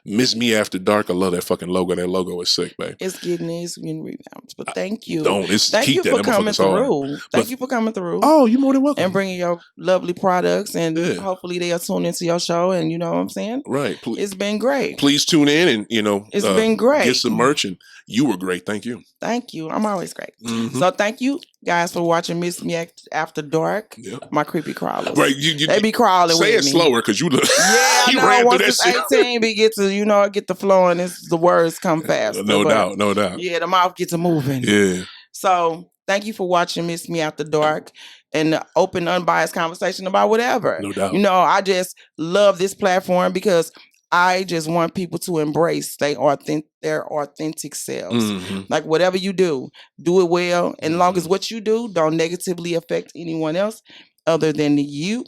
Miss Me After Dark. I love that fucking logo. That logo is sick, babe. It's getting rebounds. But thank you. Thank you for coming through. Thank you for coming through. Oh, you're more than welcome. And bringing your lovely products. And hopefully they'll tune into your show. And you know what I'm saying? Right. It's been great. Please tune in and, it's been great. Get some merch. And you were great. Thank you. Thank you. I'm always great. So thank you guys for watching Miss Me After Dark. Yep. My creepy crawlers. Right. They be crawling with me. Say it slower because you look. Yeah, you ran once it's 18, we get to, get the flow and the words come faster. No doubt. Yeah, the mouth gets moving. Yeah. So thank you for watching Miss Me After Dark and the open, unbiased conversation about whatever. No doubt. I just love this platform because I just want people to embrace their authentic selves. Like whatever you do it well. And long as what you do don't negatively affect anyone else other than you.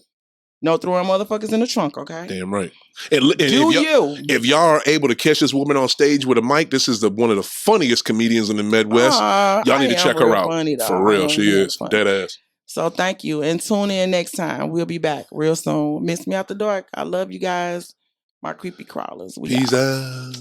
No throwing motherfuckers in the trunk, okay? Damn right. And if y'all are able to catch this woman on stage with a mic, this is one of the funniest comedians in the Midwest. Y'all need to check her out. Funny, for real, she is. Dead ass. So thank you. And tune in next time. We'll be back real soon. Miss Me After Dark. I love you guys. My creepy crawlers. Peace out.